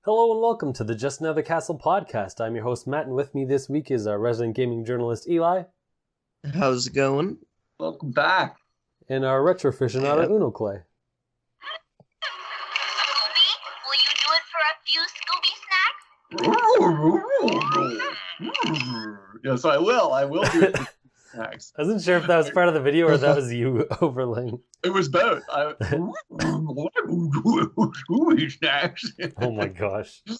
Hello and welcome to the Just Another Castle podcast. I'm your host Matt, and with me this week is our resident gaming journalist Eli. How's it going? Welcome back. And our retro aficionado Unoclay. Scooby, will you do it for a few Scooby snacks? Yes, I will. I will do it for snacks. I wasn't sure if that was part of the video or that was you overlaying. It was both. Scooby snacks. Oh my gosh. I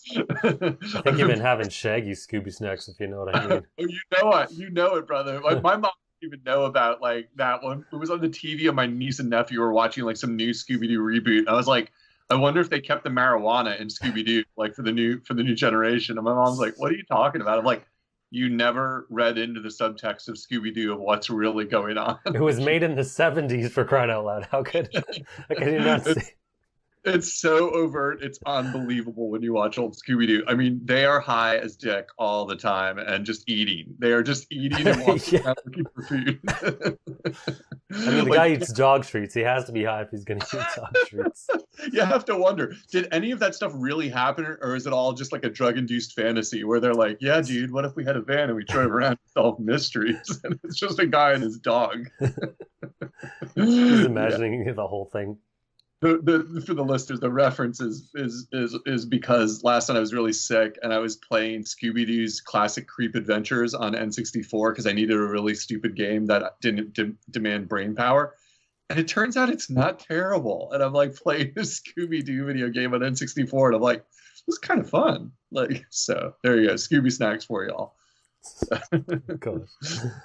think you've been having shaggy Scooby snacks, if you know what I mean. Oh, you know it. You know it, brother. Like, my mom didn't even know about like that one. It was on the TV, and my niece and nephew were watching like some new Scooby-Doo reboot. I was like, I wonder if they kept the marijuana in Scooby-Doo, like for the new generation. And my mom's like, "What are you talking about?" I'm like, "You never read into the subtext of Scooby-Doo of what's really going on." It was made in the 70s, for crying out loud. How could you not see? It's so overt. It's unbelievable when you watch old Scooby-Doo. I mean, they are high as dick all the time and just eating. They are just eating and walking around looking for food. I mean, the guy eats dog treats. He has to be high if he's going to eat dog treats. You have to wonder, did any of that stuff really happen, or is it all just like a drug-induced fantasy where they're like, yeah, dude, what if we had a van and we drove around and solved mysteries? And it's just a guy and his dog. He's imagining the whole thing. For the listeners, the reference is because last night I was really sick and I was playing Scooby-Doo's Classic Creep Adventures on N64 because I needed a really stupid game that didn't demand brain power. And it turns out it's not terrible. And I'm like playing a Scooby-Doo video game on N64 and I'm like, this is kind of fun. Like, so there you go, Scooby snacks for y'all. Cool.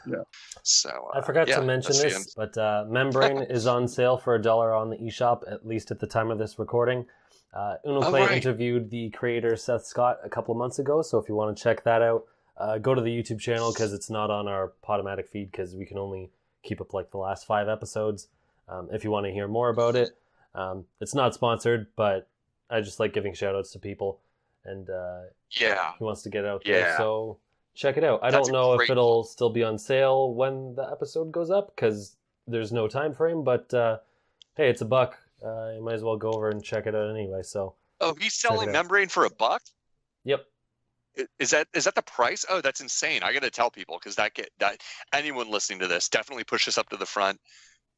Yeah. So I forgot to mention this, but Membrane is on sale for $1 on the eShop, at least at the time of this recording. Unoclay interviewed the creator Seth Scott a couple of months ago, so if you want to check that out, go to the YouTube channel because it's not on our Podomatic feed because we can only keep up like the last 5 episodes. If you want to hear more about it, it's not sponsored, but I just like giving shout outs to people, and he wants to get out there, so check it out. I don't know if it'll still be on sale when the episode goes up because there's no time frame, but hey, it's $1. You might as well go over and check it out anyway. So he's selling Membrane for $1? Yep. Is that the price? Oh, that's insane. I got to tell people because that anyone listening to this definitely push this up to the front.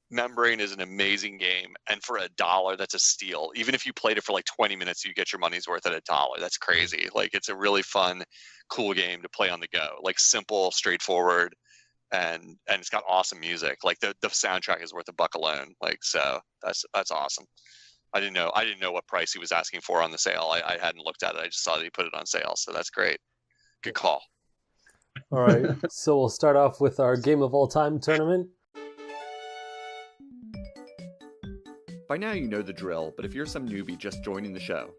Membrane is an amazing game, and for $1, that's a steal. Even if you played it for like 20 minutes, you get your money's worth at $1. That's crazy. Like, it's a really fun, cool game to play on the go. Like, simple, straightforward, and it's got awesome music. Like, the soundtrack is worth $1 alone. Like, so that's awesome. I didn't know what price he was asking for on the sale. I hadn't looked at it. I just saw that he put it on sale. So that's great. Good call. All right. So we'll start off with our Game of All Time tournament. By now you know the drill, but if you're some newbie just joining the show,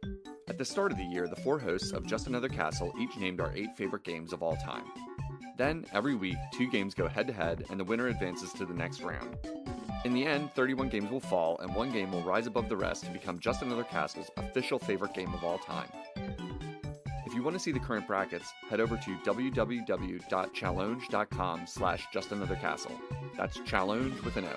at the start of the year, the 4 hosts of Just Another Castle each named our 8 favorite games of all time. Then, every week, 2 games go head-to-head, and the winner advances to the next round. In the end, 31 games will fall, and 1 game will rise above the rest to become Just Another Castle's official favorite game of all time. If you want to see the current brackets, head over to www.challenge.com/justanothercastle. That's challenge with an O.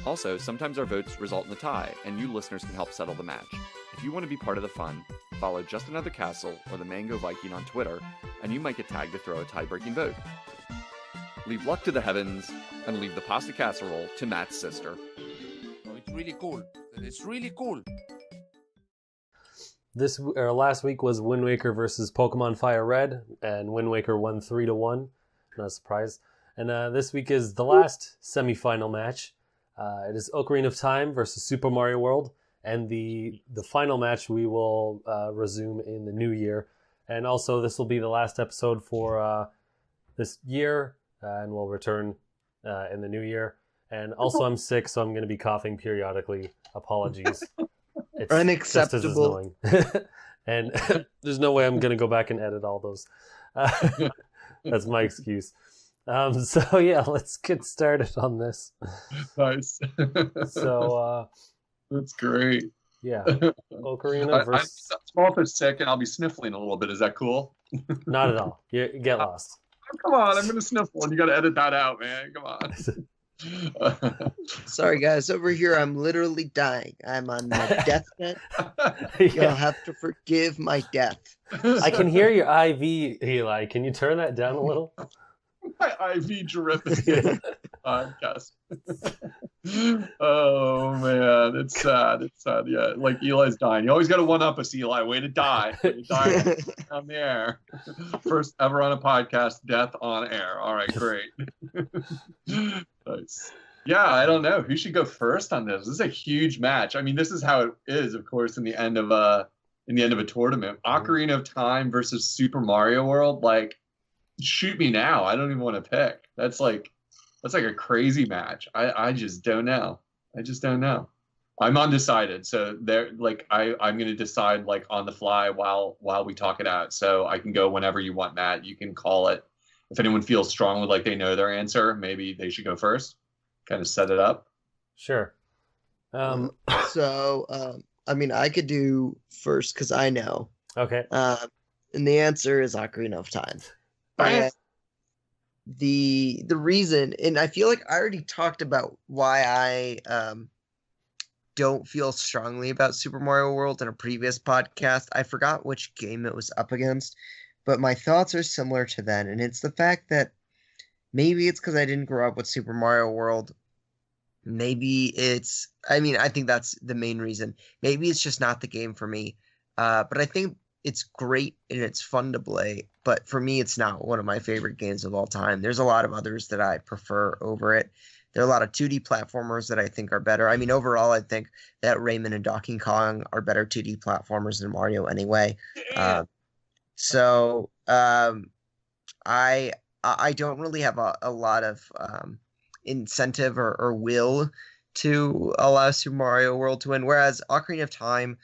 Also, sometimes our votes result in a tie, and you listeners can help settle the match. If you want to be part of the fun, follow Just Another Castle or the Mango Viking on Twitter, and you might get tagged to throw a tie-breaking vote. Leave luck to the heavens, and leave the pasta casserole to Matt's sister. Oh, it's really cool. It's really cool. Last week was Wind Waker versus Pokemon Fire Red, and Wind Waker won 3-1. Not a surprise. And this week is the last semi-final match. It is Ocarina of Time versus Super Mario World, and the final match we will resume in the new year. And also, this will be the last episode for this year, and we'll return in the new year. And also, I'm sick, so I'm going to be coughing periodically. Apologies. It's unacceptable. Just as annoying. And there's no way I'm going to go back and edit all those. That's my excuse. So yeah, let's get started on this. Nice. So that's great. Yeah, Ocarina versus. I'm also sick and I'll be sniffling a little bit. Is that cool? Not at all. You get lost. Come on, I'm gonna sniffle and you got to edit that out, man. Come on. Sorry, guys. Over here, I'm literally dying. I'm on my deathbed. Yeah. You'll have to forgive my death. I can hear your IV, Eli. Can you turn that down a little? My IV drip is getting podcast. Oh man, it's sad. It's sad. Yeah, like Eli's dying. You always got to one up us, Eli. Way to die. Way to die on the air. First ever on a podcast, death on air. All right, great. Nice. Yeah, I don't know who should go first on this. This is a huge match. I mean, this is how it is, of course, in the end of a tournament. Ocarina of Time versus Super Mario World. Like, shoot me now. I don't even want to pick. That's like a crazy match. I just don't know. I'm undecided. So I'm gonna decide like on the fly while we talk it out. So I can go whenever you want, Matt. You can call it. If anyone feels strongly like they know their answer, maybe they should go first. Kind of set it up. Sure. I mean, I could do first because I know. Okay. And the answer is Ocarina of Time. And the reason, and I feel like I already talked about why I don't feel strongly about Super Mario World in a previous podcast. I forgot which game it was up against, but my thoughts are similar to then, and it's the fact that maybe it's because I didn't grow up with Super Mario World. Maybe it's, I mean, I think that's the main reason. Maybe it's just not the game for me. But I think it's great and it's fun to play. But for me, it's not one of my favorite games of all time. There's a lot of others that I prefer over it. There are a lot of 2D platformers that I think are better. I mean, overall, I think that Rayman and Donkey Kong are better 2D platformers than Mario anyway. I don't really have a lot of incentive or will to allow Super Mario World to win. Whereas Ocarina of Time,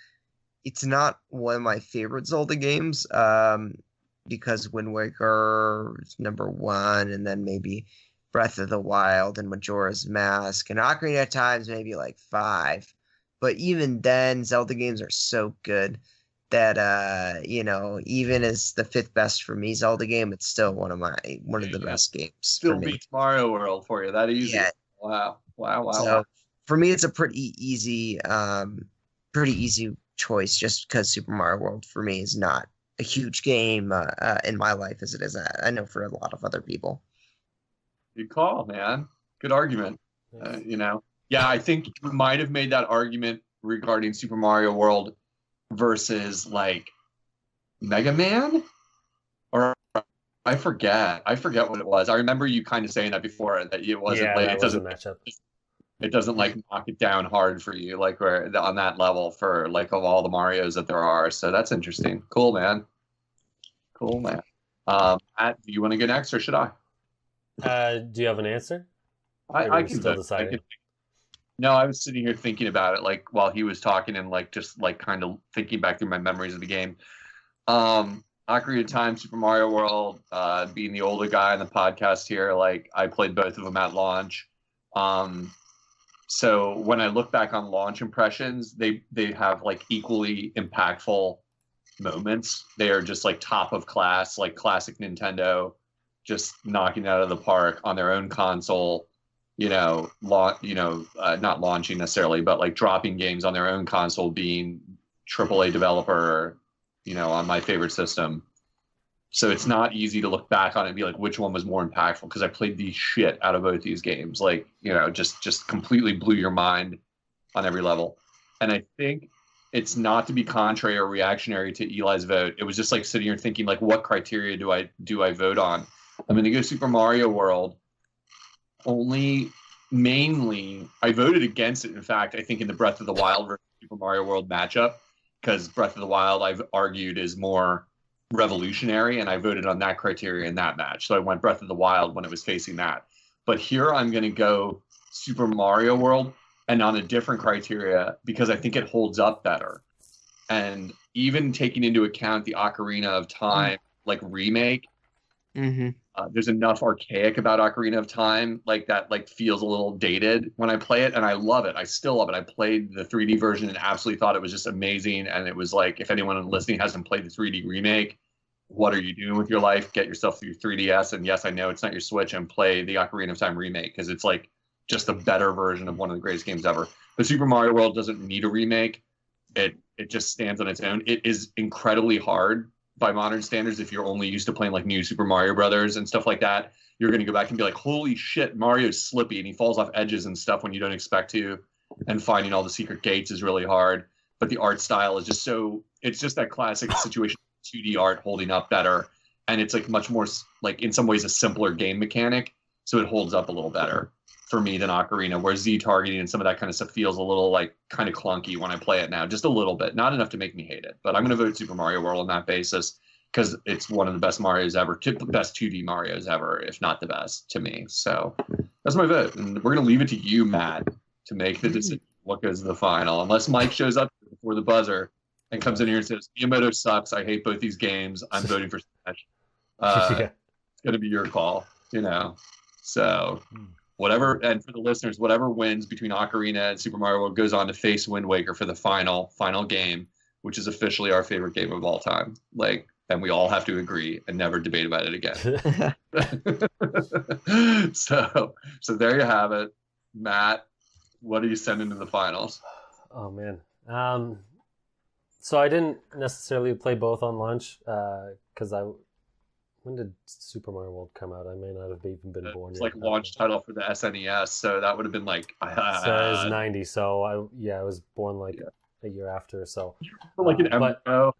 it's not one of my favorite Zelda games because Wind Waker is number 1, and then maybe Breath of the Wild and Majora's Mask, and Ocarina of Time is maybe like 5. But even then, Zelda games are so good that even as the 5th best for me Zelda game, it's still one of the best games. Still beats Mario World for you. That easy. Yeah. Wow. So for me, it's a pretty easy choice, just because Super Mario World for me is not a huge game in my life as it is. I know for a lot of other people. Good call, man. Good argument. Yeah, I think you might have made that argument regarding Super Mario World versus like Mega Man, or I forget what it was. I remember you kind of saying that before, that it wasn't it doesn't match up. It doesn't like knock it down hard for you, like where on that level for like of all the Marios that there are. So that's interesting. Cool, man. Matt, do you want to go next or should I? Do you have an answer? I can still decide. No, I was sitting here thinking about it, like while he was talking, and like just like kind of thinking back through my memories of the game. Ocarina of Time, Super Mario World. Being the older guy on the podcast here, like I played both of them at launch. So when I look back on launch impressions, they have like equally impactful moments. They are just like top of class, like classic Nintendo, just knocking it out of the park on their own console. Not launching necessarily, but like dropping games on their own console, being AAA developer, on my favorite system. So it's not easy to look back on it and be like, which one was more impactful? Because I played the shit out of both these games. Like, just completely blew your mind on every level. And I think it's not to be contrary or reactionary to Eli's vote. It was just like sitting here thinking, like, what criteria do I vote on? I'm going to go Super Mario World. Mainly, I voted against it. In fact, I think in the Breath of the Wild versus Super Mario World matchup, because Breath of the Wild, I've argued, is more revolutionary, and I voted on that criteria in that match. So I went Breath of the Wild when it was facing that. But here I'm going to go Super Mario World, and on a different criteria, because I think it holds up better. And even taking into account the Ocarina of Time remake, there's enough archaic about Ocarina of Time that feels a little dated when I play it, and I love it. I still love it. I played the 3D version and absolutely thought it was just amazing. And it was like, if anyone listening hasn't played the 3D remake, what are you doing with your life? Get yourself through 3DS, and yes, I know it's not your Switch, and play the Ocarina of Time remake, because it's like just a better version of one of the greatest games ever. But Super Mario World doesn't need a remake. It just stands on its own. It is incredibly hard by modern standards. If you're only used to playing like New Super Mario Brothers and stuff like that, you're going to go back and be like, holy shit, Mario's slippy and he falls off edges and stuff when you don't expect to. And finding all the secret gates is really hard. But the art style is just so, it's just that classic situation, 2D art holding up better. And it's like much more, like in some ways, a simpler game mechanic. So it holds up a little better for me than Ocarina, where Z targeting and some of that kind of stuff feels a little like kind of clunky when I play it now, just a little bit, not enough to make me hate it. But I'm going to vote Super Mario World on that basis because it's one of the best Marios ever, best 2D Marios ever, if not the best to me. So that's my vote. And we're going to leave it to you, Matt, to make the decision what goes to the final. Unless Mike shows up before the buzzer and comes in here and says, Miyamoto sucks, I hate both these games, I'm voting for Smash. It's going to be your call, you know. So whatever, and for the listeners, whatever wins between Ocarina and Super Mario World goes on to face Wind Waker for the final game, which is officially our favorite game of all time. Like, and we all have to agree and never debate about it again. So there you have it. Matt, what are you sending to the finals? Oh man. So I didn't necessarily play both on launch because when did Super Mario World come out? I may not have even been born it's yet. It's like launch title for the SNES, so that would have been like... so it was 90, so I was born like a year after, so... like an embryo.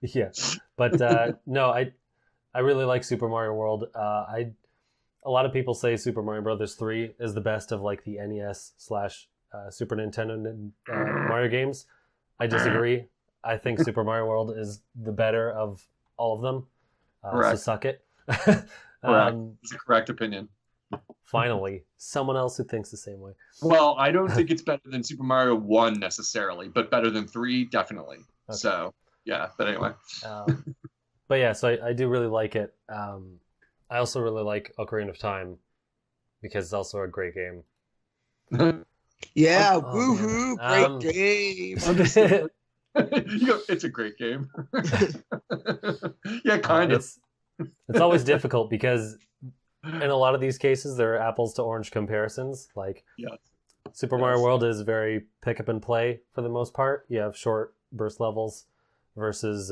Yeah, but no, I really like Super Mario World. A lot of people say Super Mario Brothers 3 is the best of like the NES / Super Nintendo Mario games. I disagree. I think Super Mario World is the better of all of them. So suck it. It's a correct opinion. Finally, someone else who thinks the same way. Well, I don't think it's better than Super Mario 1 necessarily, but better than 3, definitely. Okay. So, yeah, but anyway. But yeah, so I do really like it. I also really like Ocarina of Time because it's also a great game. Yeah, woohoo, great game. It's a great game. Yeah, kind of. It's always difficult because in a lot of these cases, there are apples to orange comparisons. Like Super Mario World is very pick up and play for the most part. You have short burst levels versus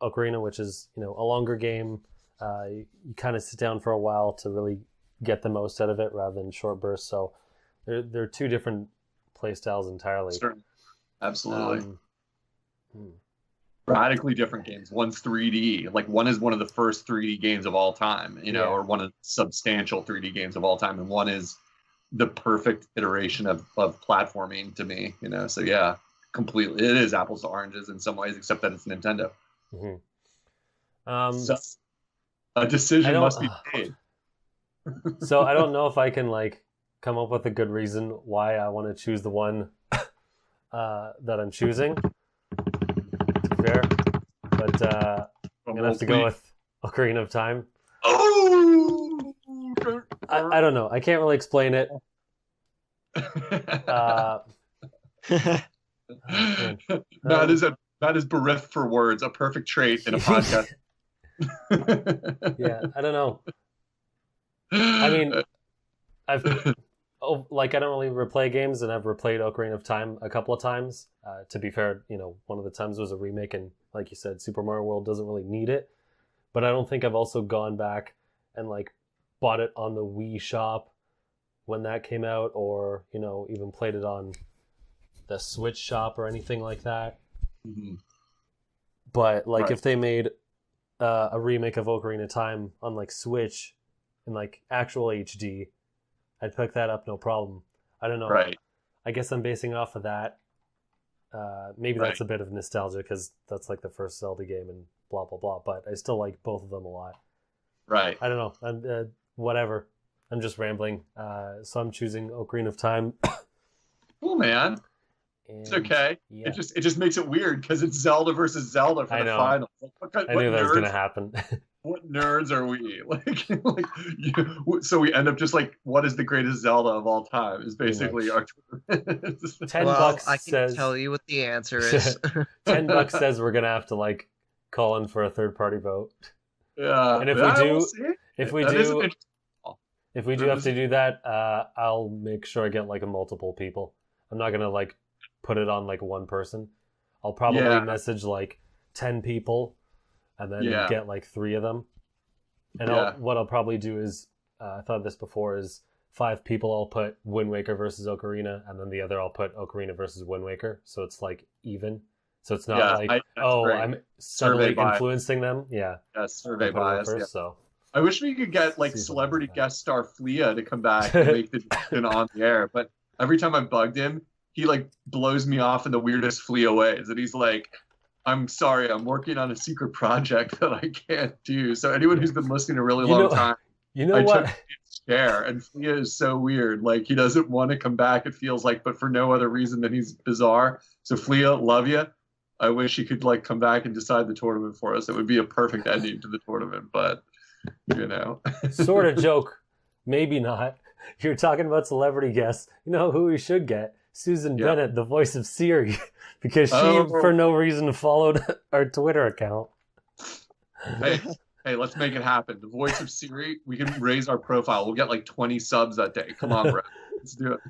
Ocarina, which is a longer game. You kind of sit down for a while to really get the most out of it rather than short bursts. So they're two different play styles entirely. Sure. Absolutely. Radically different games. One's 3D. Like one is one of the first 3D games of all time, or one of the substantial 3D games of all time, and one is the perfect iteration of platforming to me. So yeah, completely. It is apples to oranges in some ways, except that it's Nintendo. Mm-hmm. So a decision must be made. So I don't know if I can come up with a good reason why I want to choose the one that I'm choosing. Fair, but I'm gonna have to go with Ocarina of Time. Oh, I don't know. I can't really explain it. That is bereft for words. A perfect trait in a podcast. Yeah, I don't know. I mean, I don't really replay games, and I've replayed Ocarina of Time a couple of times. To be fair, one of the times was a remake, and like you said, Super Mario World doesn't really need it. But I don't think I've also gone back and bought it on the Wii shop when that came out, or even played it on the Switch shop or anything like that. Mm-hmm. But if they made a remake of Ocarina of Time on Switch in actual HD, I'd pick that up no problem. I don't know. Right. I guess I'm basing off of that. Maybe that's a bit of nostalgia because that's the first Zelda game and blah blah blah. But I still like both of them a lot. Right. I don't know. I'm whatever. I'm just rambling. So I'm choosing Ocarina of Time. Cool, man. It's okay. Yeah. It just makes it weird because it's Zelda versus Zelda for the final. I knew that was gonna happen. What nerds are we? So we end up just what is the greatest Zelda of all time is basically our $10 I can says tell you what the answer is. $10 says we're gonna have to call in for a third party vote. Yeah. And if If we do have to do that, I'll make sure I get like a multiple people. I'm not gonna like put it on like one person. I'll probably message like 10 people, and then get like 3 of them. And what I'll probably do is, I thought this before, is 5 people I'll put Wind Waker versus Ocarina, and then the other I'll put Ocarina versus Wind Waker, so it's like even. So it's not like great. I'm suddenly influencing them. Yeah. Survey bias. First, so. I wish we could get like celebrity guest star Flea to come back and make the decision on the air, but every time I bugged him, he like blows me off in the weirdest Flea ways, and he's like, "I'm sorry, I'm working on a secret project that I can't do." So anyone who's been listening a really long time, I took his chair, and Flea is so weird. Like he doesn't want to come back. It feels like, but for no other reason than he's bizarre. So Flea, love you. I wish he could like come back and decide the tournament for us. It would be a perfect ending to the tournament, but. Sort of joke, maybe not. You're talking about celebrity guests. You know who we should get? Susan Bennett, the voice of Siri, because she for no reason followed our Twitter account. Hey, let's make it happen. The voice of Siri, we can raise our profile. We'll get like 20 subs that day. Come on, bro. Let's do it.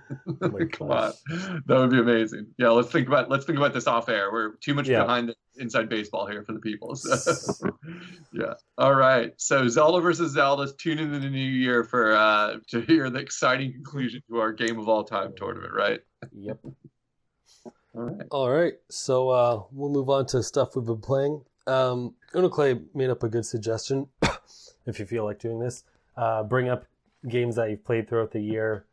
Come on. That would be amazing. Yeah, let's think about this off air. We're too much behind the inside baseball here for the people. So. Yeah. All right. So Zelda versus Zelda. Tune in the new year for to hear the exciting conclusion to our game of all time tournament, right? Yep. All right. So we'll move on to stuff we've been playing. Unoclay made up a good suggestion. If you feel like doing this, bring up games that you've played throughout the year.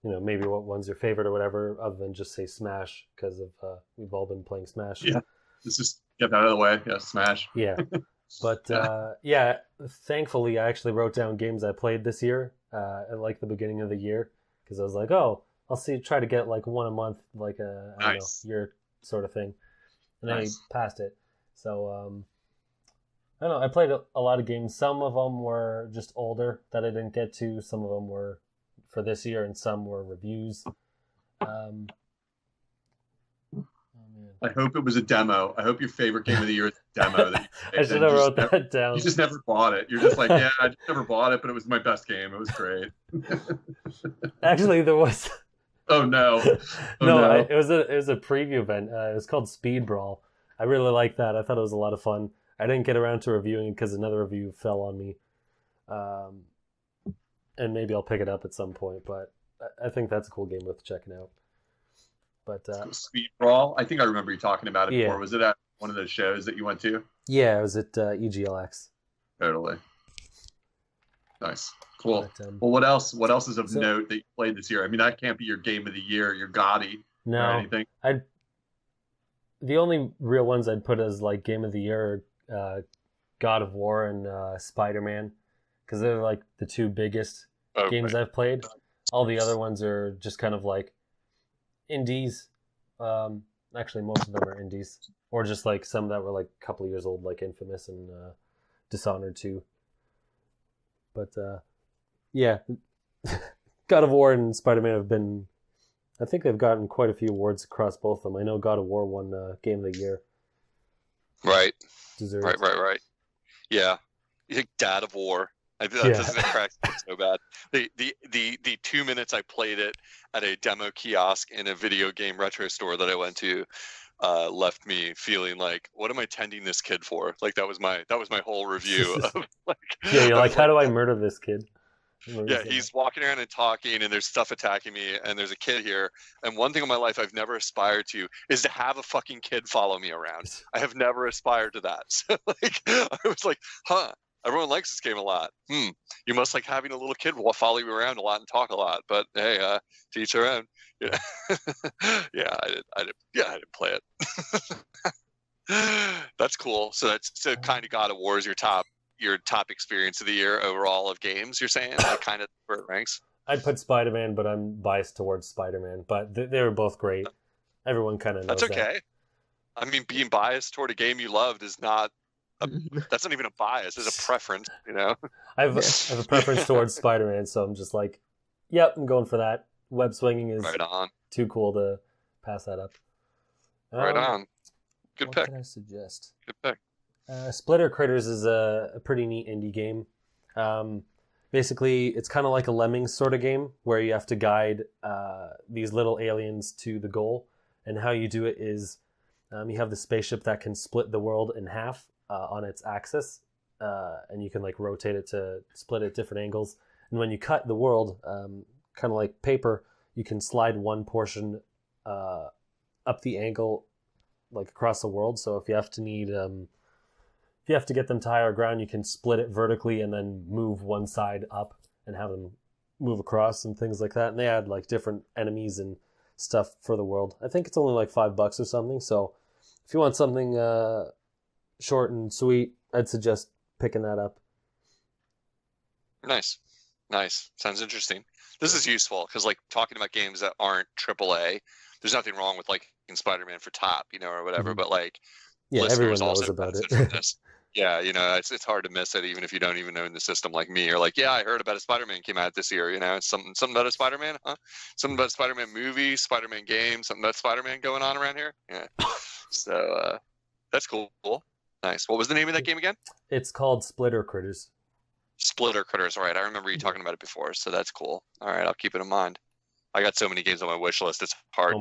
Maybe what one's your favorite or whatever, other than just say Smash, because of we've all been playing Smash. Yeah, let's just get that out of the way. Yeah, Smash. Yeah, but thankfully I actually wrote down games I played this year at like the beginning of the year, because I was like, I'll try to get like one a month, like a year sort of thing, and I passed it. So I don't know. I played a lot of games. Some of them were just older that I didn't get to. Some of them were for this year, and some were reviews. I hope it was a demo. I hope your favorite game of the year is a demo. That you I should have wrote that down. You just never bought it. You're just like, I just never bought it, but it was my best game. It was great. Actually, there was. Oh no! It was a preview event. It was called Speed Brawl. I really liked that. I thought it was a lot of fun. I didn't get around to reviewing it because another review fell on me. And maybe I'll pick it up at some point, but I think that's a cool game worth checking out. But Speed Brawl, I think I remember you talking about it before. Was it at one of those shows that you went to? Yeah, it was at EGLX. Totally. Nice. Cool. But, well, what else is of note that you played this year? I mean, that can't be your game of the year, your Gotti, or anything. The only real ones I'd put as like game of the year are God of War and Spider-Man, because they're like the 2 biggest games I've played. All the other ones are just kind of like indies. Actually, most of them are indies, or just like some that were like a couple of years old, like Infamous and Dishonored 2. But God of War and Spider-Man have been. I think they've gotten quite a few awards across both of them. I know God of War won Game of the Year. Right. Deserved. Right. Yeah. You think Dad of War. That doesn't crack so bad. The 2 minutes I played it at a demo kiosk in a video game retro store that I went to left me feeling like, what am I tending this kid for? Like that was my whole review of like. Yeah, you're like, how do I murder this kid? Yeah, he's walking around and talking, and there's stuff attacking me, and there's a kid here. And one thing in my life I've never aspired to is to have a fucking kid follow me around. I have never aspired to that. So like, I was like, everyone likes this game a lot. You must like having a little kid follow you around a lot and talk a lot. But hey, to each their own. Yeah, I didn't play it. That's cool. So kind of God of War is your top experience of the year overall of games, you're saying? Like kind of where it ranks? I'd put Spider-Man, but I'm biased towards Spider-Man. But they were both great. Everyone kind of knows that's okay. I mean, being biased toward a game you loved is not that's not even a bias. It's a preference, you know? I have a preference towards Spider-Man, so I'm just like, yep, I'm going for that. Web swinging is right on. Too cool to pass that up. Right on. Good pick. What can I suggest? Good pick. Splitter Critters is a pretty neat indie game. basically it's kind of like a Lemmings sort of game where you have to guide these little aliens to the goal. And how you do it is you have the spaceship that can split the world in half on its axis, and you can like rotate it to split at different angles. And when you cut the world, kind of like paper, you can slide one portion up the angle, like across the world. So if you have to get them to higher ground, you can split it vertically and then move one side up and have them move across and things like that. And they add like different enemies and stuff for the world. I think it's only like $5 or something. So if you want something short and sweet, I'd suggest picking that up. Nice. Sounds interesting. This is useful because, like, talking about games that aren't AAA, there's nothing wrong with like in Spider-Man for top, or whatever. Mm-hmm. But like, everyone knows also about it. From this. Yeah, it's hard to miss it even if you don't even know in the system like me. Or like, yeah, I heard about a Spider-Man came out this year. It's something about a Spider-Man, huh? Something about a Spider-Man movie, Spider-Man game, something about Spider-Man going on around here. Yeah. So that's cool. Nice. What was the name of that game again? It's called Splitter Critters. Splitter Critters, right? I remember you talking about it before, so that's cool. All right, I'll keep it in mind. I got so many games on my wish list; it's hard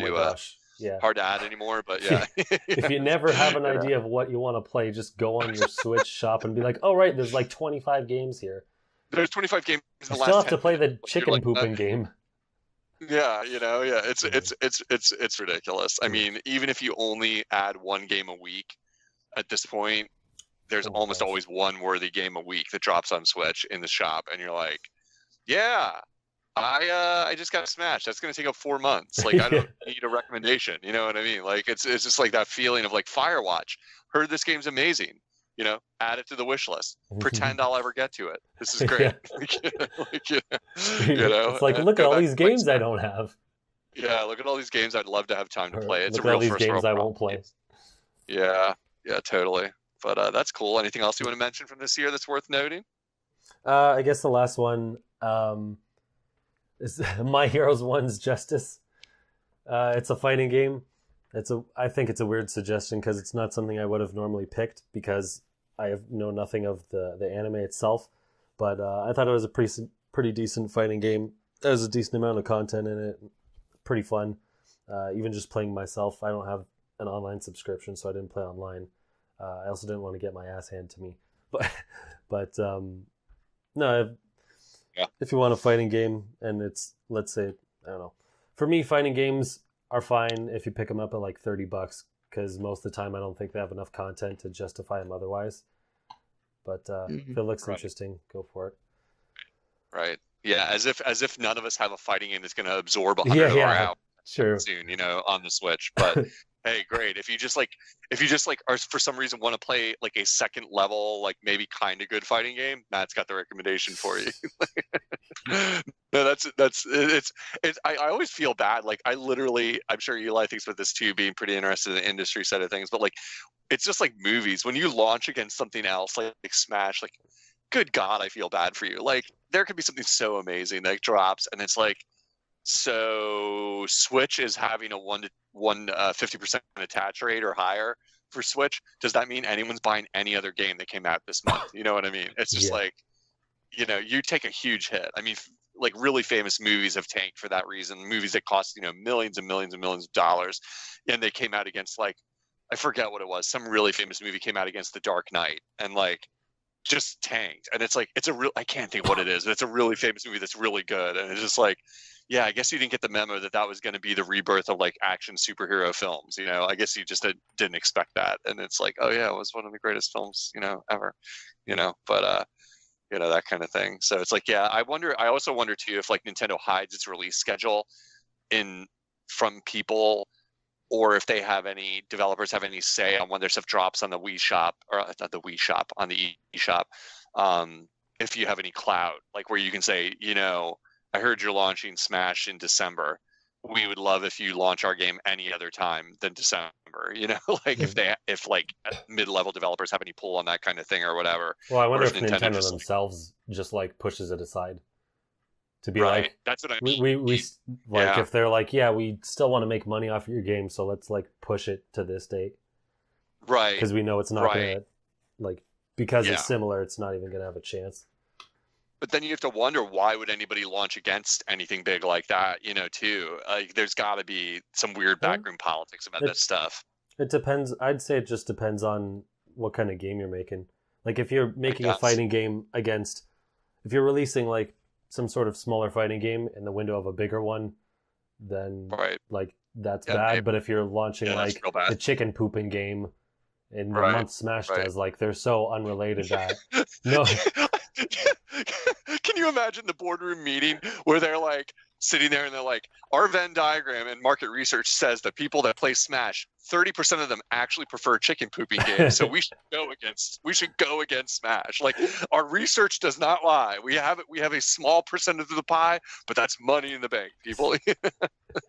hard to add anymore. But yeah, if you never have an idea of what you want to play, just go on your Switch shop and be like, "Oh, right, there's like 25 games here." There's 25 games. In the I last still have to 10 play the minutes. chicken pooping game. Yeah, it's ridiculous. I mean, even if you only add one game a week, at this point, there's almost always one worthy game a week that drops on Switch in the shop, and you're like, yeah, I just got smashed. That's gonna take up 4 months. Like, I don't need a recommendation. You know what I mean? Like, it's just like that feeling of like Firewatch. Heard this game's amazing. Add it to the wish list. Pretend I'll ever get to it. This is great. It's like, look at all these games I don't have. Yeah, look at all these games I'd love to have time to play. It's look a real at all these first games world I won't play. Yeah, totally. But that's cool. Anything else you want to mention from this year that's worth noting? I guess the last one is My Heroes 1's Justice. It's a fighting game. I think it's a weird suggestion because it's not something I would have normally picked because I know nothing of the anime itself. But I thought it was a pretty decent fighting game. There's a decent amount of content in it. Pretty fun. Even just playing myself. I don't have an online subscription, so I didn't play online. I also didn't want to get my ass handed to me. But no, if you want a fighting game and it's, let's say, I don't know. For me, fighting games are fine if you pick them up at like $30 because most of the time I don't think they have enough content to justify them otherwise. But if it looks interesting, go for it. Right. Yeah, as if none of us have a fighting game that's going to absorb 100 hours soon, on the Switch. But hey, great. If you just are for some reason want to play like a second level, like maybe kind of good fighting game, Matt's got the recommendation for you. No, that's it's. I always feel bad. Like I'm sure Eli thinks about this too, being pretty interested in the industry side of things. But like, it's just like movies. When you launch against something else, like Smash, like, good God, I feel bad for you. Like, there could be something so amazing that drops, and it's like, so Switch is having a 50% attach rate or higher for Switch. Does that mean anyone's buying any other game that came out this month? You know what I mean? It's just like, you take a huge hit. I mean, like really famous movies have tanked for that reason. Movies that cost, millions and millions and millions of dollars. And they came out against like, I forget what it was. Some really famous movie came out against The Dark Knight and like just tanked. And it's like, I can't think what it is, but it's a really famous movie that's really good. And it's just like, yeah, I guess you didn't get the memo that was going to be the rebirth of like action superhero films. I guess you just didn't expect that. And it's like, oh yeah, it was one of the greatest films, ever, but, that kind of thing. So it's like, yeah, I also wonder too, if like Nintendo hides its release schedule from people, or if developers have any say on when their stuff drops on the Wii Shop, or not the Wii Shop, on the eShop. If you have any clout, like where you can say, I heard you're launching Smash in December. We would love if you launch our game any other time than December. Like if like mid-level developers have any pull on that kind of thing or whatever. Well, I wonder if Nintendo themselves just like pushes it aside to be like, that's what I mean. We like if they're like, yeah, we still want to make money off of your game, so let's like push it to this date, right? Because we know it's not gonna like because it's similar, it's not even gonna have a chance. But then you have to wonder, why would anybody launch against anything big like that, too? Like, there's got to be some weird backroom politics about that stuff. It depends. I'd say it just depends on what kind of game you're making. Like, if you're making a fighting game if you're releasing, like, some sort of smaller fighting game in the window of a bigger one, then, like, that's bad. Maybe. But if you're launching, like, the chicken pooping game in the month Smash does, like, they're so unrelated that... No... Can you imagine the boardroom meeting where they're like sitting there and they're like, our Venn diagram and market research says that people that play Smash, 30% of them actually prefer chicken pooping games, so we should go against Smash. Like, our research does not lie. We have a small percentage of the pie, but that's money in the bank, people.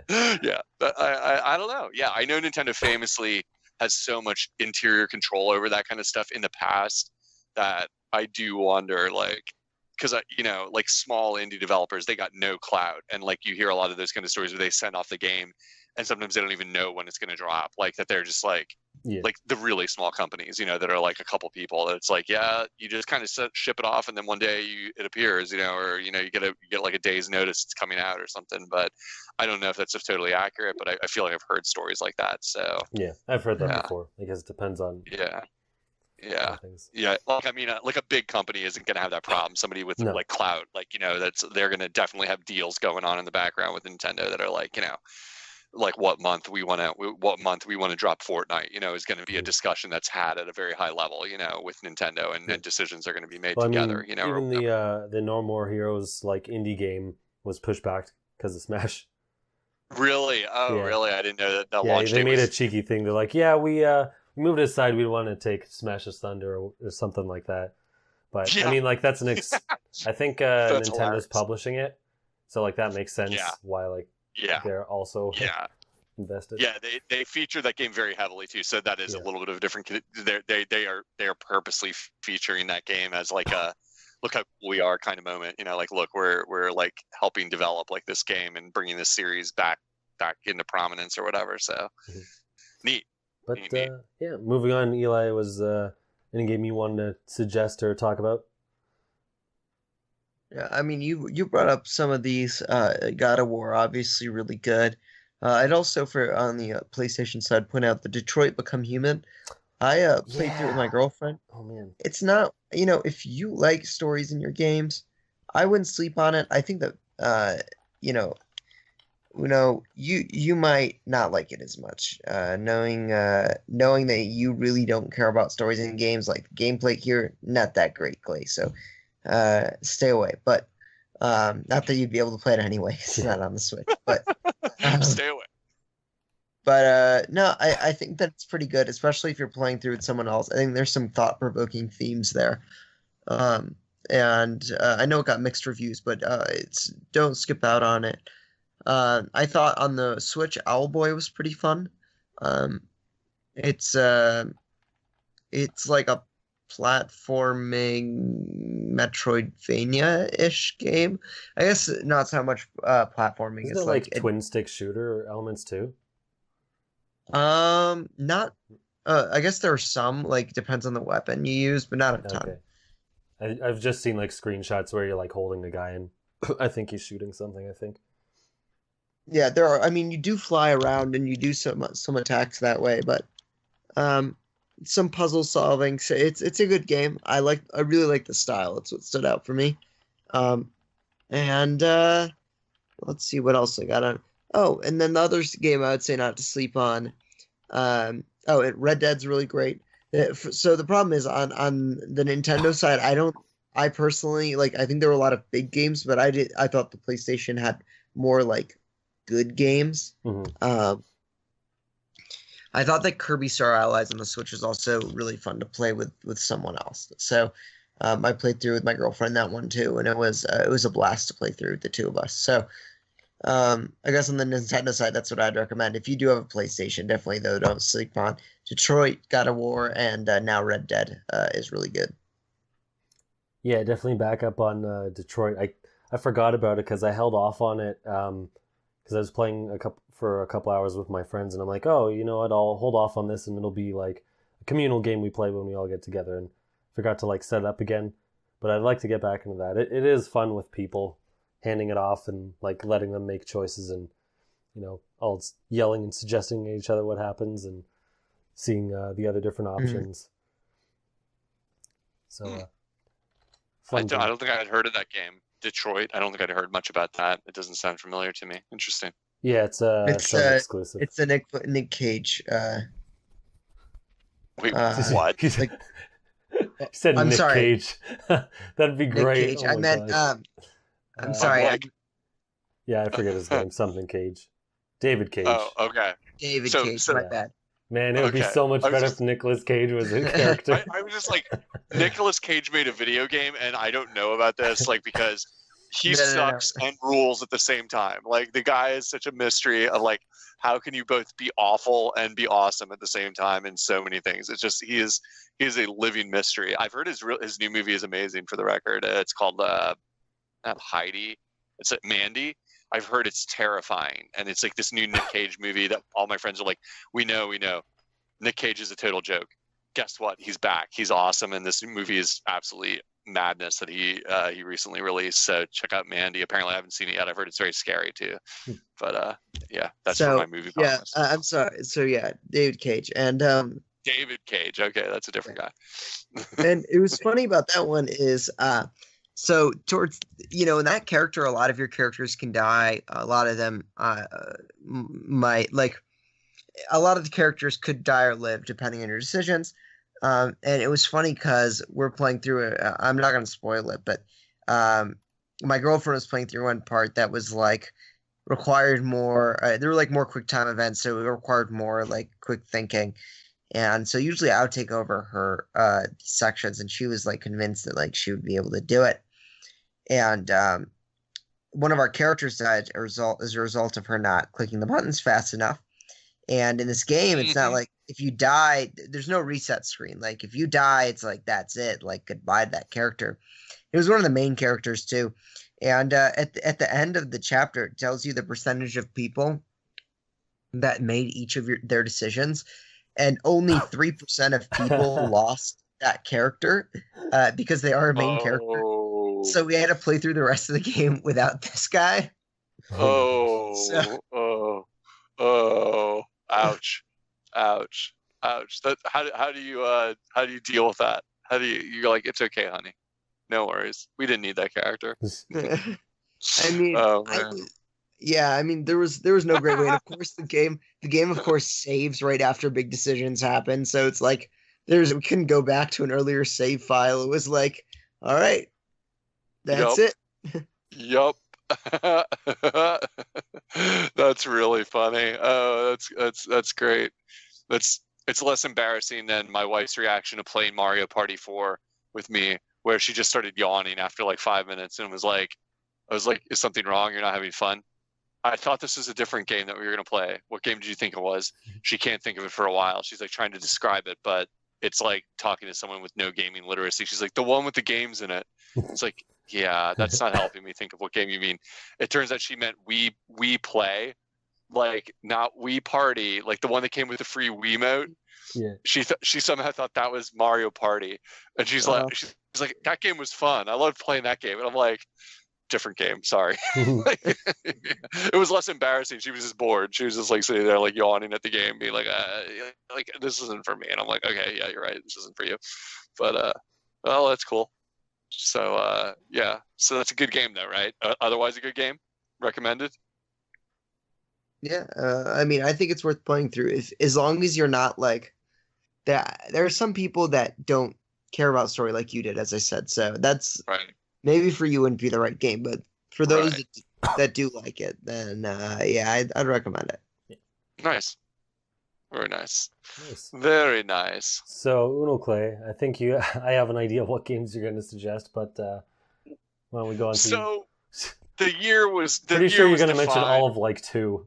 Yeah, I don't know. Yeah, I know Nintendo famously has so much interior control over that kind of stuff in the past that I do wonder, like, because like small indie developers, they got no clout, and like you hear a lot of those kind of stories where they send off the game, and sometimes they don't even know when it's going to drop. Like that, they're just like the really small companies, that are like a couple people. That it's like, yeah, you just kind of ship it off, and then one day it appears, or you get like a day's notice it's coming out or something. But I don't know if that's totally accurate, but I feel like I've heard stories like that. So yeah, I've heard that before. I guess it depends on Yeah. Like, I mean, like a big company isn't going to have that problem. Somebody with like clout, like, they're going to definitely have deals going on in the background with Nintendo that are like, like what month we want to drop Fortnite, is going to be a discussion that's had at a very high level, with Nintendo, and decisions are going to be made together, Even the No More Heroes like indie game was pushed back because of Smash. Really? Oh, really? I didn't know that launch date. They made a cheeky thing. They're like, yeah, we moved it aside. We want to take Smash's Thunder or something like that. But I mean, like, that's I think Nintendo's hilarious. Publishing it, so like that makes sense. Why they're also invested. Yeah, they feature that game very heavily too. So that is a little bit of a different. They are purposely featuring that game as like a look how cool we are kind of moment. Like, look, we're like helping develop like this game and bringing this series back into prominence or whatever. So neat. But moving on, Eli, was any game you wanted to suggest or talk about? Yeah, I mean, you brought up some of these. God of War, obviously really good. I'd also, on the PlayStation side, point out the Detroit Become Human. I played through it with my girlfriend. Oh, man. It's not, if you like stories in your games, I wouldn't sleep on it. I think that, you might not like it as much, knowing that you really don't care about stories in games. Like the gameplay here, not that great, Clay. So stay away. But not that you'd be able to play it anyway. It's not on the Switch. But stay away. But no, I think that it's pretty good, especially if you're playing through with someone else. I think there's some thought-provoking themes there. And I know it got mixed reviews, but don't skip out on it. I thought on the Switch, Owlboy was pretty fun. It's like a platforming Metroidvania-ish game. I guess not so much platforming. Isn't it like twin stick shooter elements too? Not. I guess there are some, like, depends on the weapon you use, but not a ton. Okay. I've just seen like screenshots where you're like holding a guy and I think he's shooting something. I think. Yeah, there are. I mean, you do fly around and you do some attacks that way, but some puzzle solving. So it's a good game. I really like the style. It's what stood out for me. And let's see what else I got on. Oh, and then the other game I would say not to sleep on. Red Dead's really great. So the problem is on the Nintendo side, I personally, like, I think there were a lot of big games, but I thought the PlayStation had more like good games. Mm-hmm. I thought that Kirby Star Allies on the Switch was also really fun to play with someone else. So I played through with my girlfriend that one too, and it was a blast to play through the two of us. So I guess on the Nintendo side, that's what I'd recommend. If you do have a PlayStation, definitely though, don't sleep on Detroit, God of War, and now Red Dead is really good. Yeah, definitely back up on Detroit. I forgot about it because I held off on it because I was playing for a couple hours with my friends, and I'm like, oh, you know what, I'll hold off on this, and it'll be like a communal game we play when we all get together, and forgot to like set it up again. but I'd like to get back into that. It is fun with people, handing it off and like letting them make choices, and all yelling and suggesting to each other what happens, and seeing the other different options. So I don't think I had heard of that game, Detroit. I don't think I'd heard much about that. It doesn't sound familiar to me. Interesting. Yeah, it's exclusive. It's a Nick Cage. Wait, what? He said I'm Nick sorry. Cage. That'd be great. Nick Cage. Oh I my meant. gosh. I'm sorry. Yeah, I forget his name. Something Cage. David Cage. Oh, okay. David Cage. My bad. Man, it would be so much better if Nicolas Cage was a character. I was just like, Nicolas Cage made a video game, and I don't know about this, like, because he sucks and rules at the same time. Like, the guy is such a mystery of, like, how can you both be awful and be awesome at the same time in so many things? It's just, he is a living mystery. I've heard his new movie is amazing, for the record. It's called, not Heidi, it's Mandy. I've heard it's terrifying, and it's like this new Nick Cage movie that all my friends are like, we know. Nick Cage is a total joke. Guess what? He's back. He's awesome, and this movie is absolutely madness that he recently released. So check out Mandy. Apparently, I haven't seen it yet. I've heard it's very scary too. But yeah, that's for my movie. Yeah, I'm sorry. So yeah, David Cage and David Cage. Okay, that's a different guy. And it was funny about that one is so towards in that character, a lot of your characters can die. A lot of them might a lot of the characters could die or live depending on your decisions. And it was funny because we're playing through it. I'm not going to spoil it, but my girlfriend was playing through one part that was like required more. There were like more quick time events, so it required more like quick thinking. And so usually I would take over her sections, and she was like convinced that like she would be able to do it. And one of our characters died as a result of her not clicking the buttons fast enough. And in this game, it's not like if you die, there's no reset screen. Like if you die, it's like that's it. Like goodbye to that character. It was one of the main characters too. And at the end of the chapter, it tells you the percentage of people that made each of their decisions. And only 3% of people lost that character because they are a main character. So we had to play through the rest of the game without this guy. Ouch. That how do you deal with that? How do you're like, it's okay, honey, no worries, we didn't need that character. I mean, I mean, there was no great way. And of course, the game of course saves right after big decisions happen. So it's like we couldn't go back to an earlier save file. It was like, all right, that's it. Yup. That's really funny. Oh, that's great. It's less embarrassing than my wife's reaction to playing Mario Party 4 with me, where she just started yawning after like 5 minutes and was like, I was like, is something wrong? You're not having fun? I thought this was a different game that we were going to play. What game did you think it was? She can't think of it for a while. She's like trying to describe it, but it's like talking to someone with no gaming literacy. She's like, the one with the games in it. It's like, yeah, that's not helping me think of what game you mean. It turns out she meant we play, like not we party, like the one that came with the free Wiimote. Yeah. She somehow thought that was Mario Party, and she's like that game was fun. I loved playing that game, and I'm like, different game. Sorry. It was less embarrassing. She was just bored. She was just like sitting there like yawning at the game, being like this isn't for me. And I'm like, okay, yeah, you're right. This isn't for you. But well, that's cool. So yeah, so that's a good game though, right? Otherwise a good game. Recommended. Yeah, I mean, I think it's worth playing through as long as you're not like that. There are some people that don't care about story like you did, as I said. So that's right. Maybe for you wouldn't be the right game, but for those that do like it, then yeah, I'd recommend it. Nice. Very nice. Very nice. So, Unoclay, I think I have an idea of what games you're going to suggest, but why don't we go on to... So, the year was... Pretty sure you're going to mention all of like 2.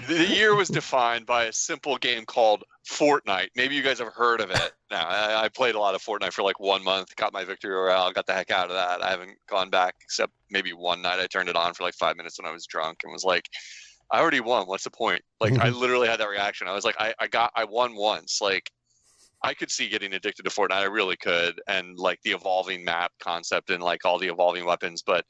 The year was defined by a simple game called Fortnite. Maybe you guys have heard of it. Now, I played a lot of Fortnite for like 1 month, got my victory royale, got the heck out of that. I haven't gone back except maybe one night. I turned it on for like 5 minutes when I was drunk and was like, I already won. What's the point? Like, I literally had that reaction. I was like, I won once. Like, I could see getting addicted to Fortnite. I really could, and like the evolving map concept and like all the evolving weapons. But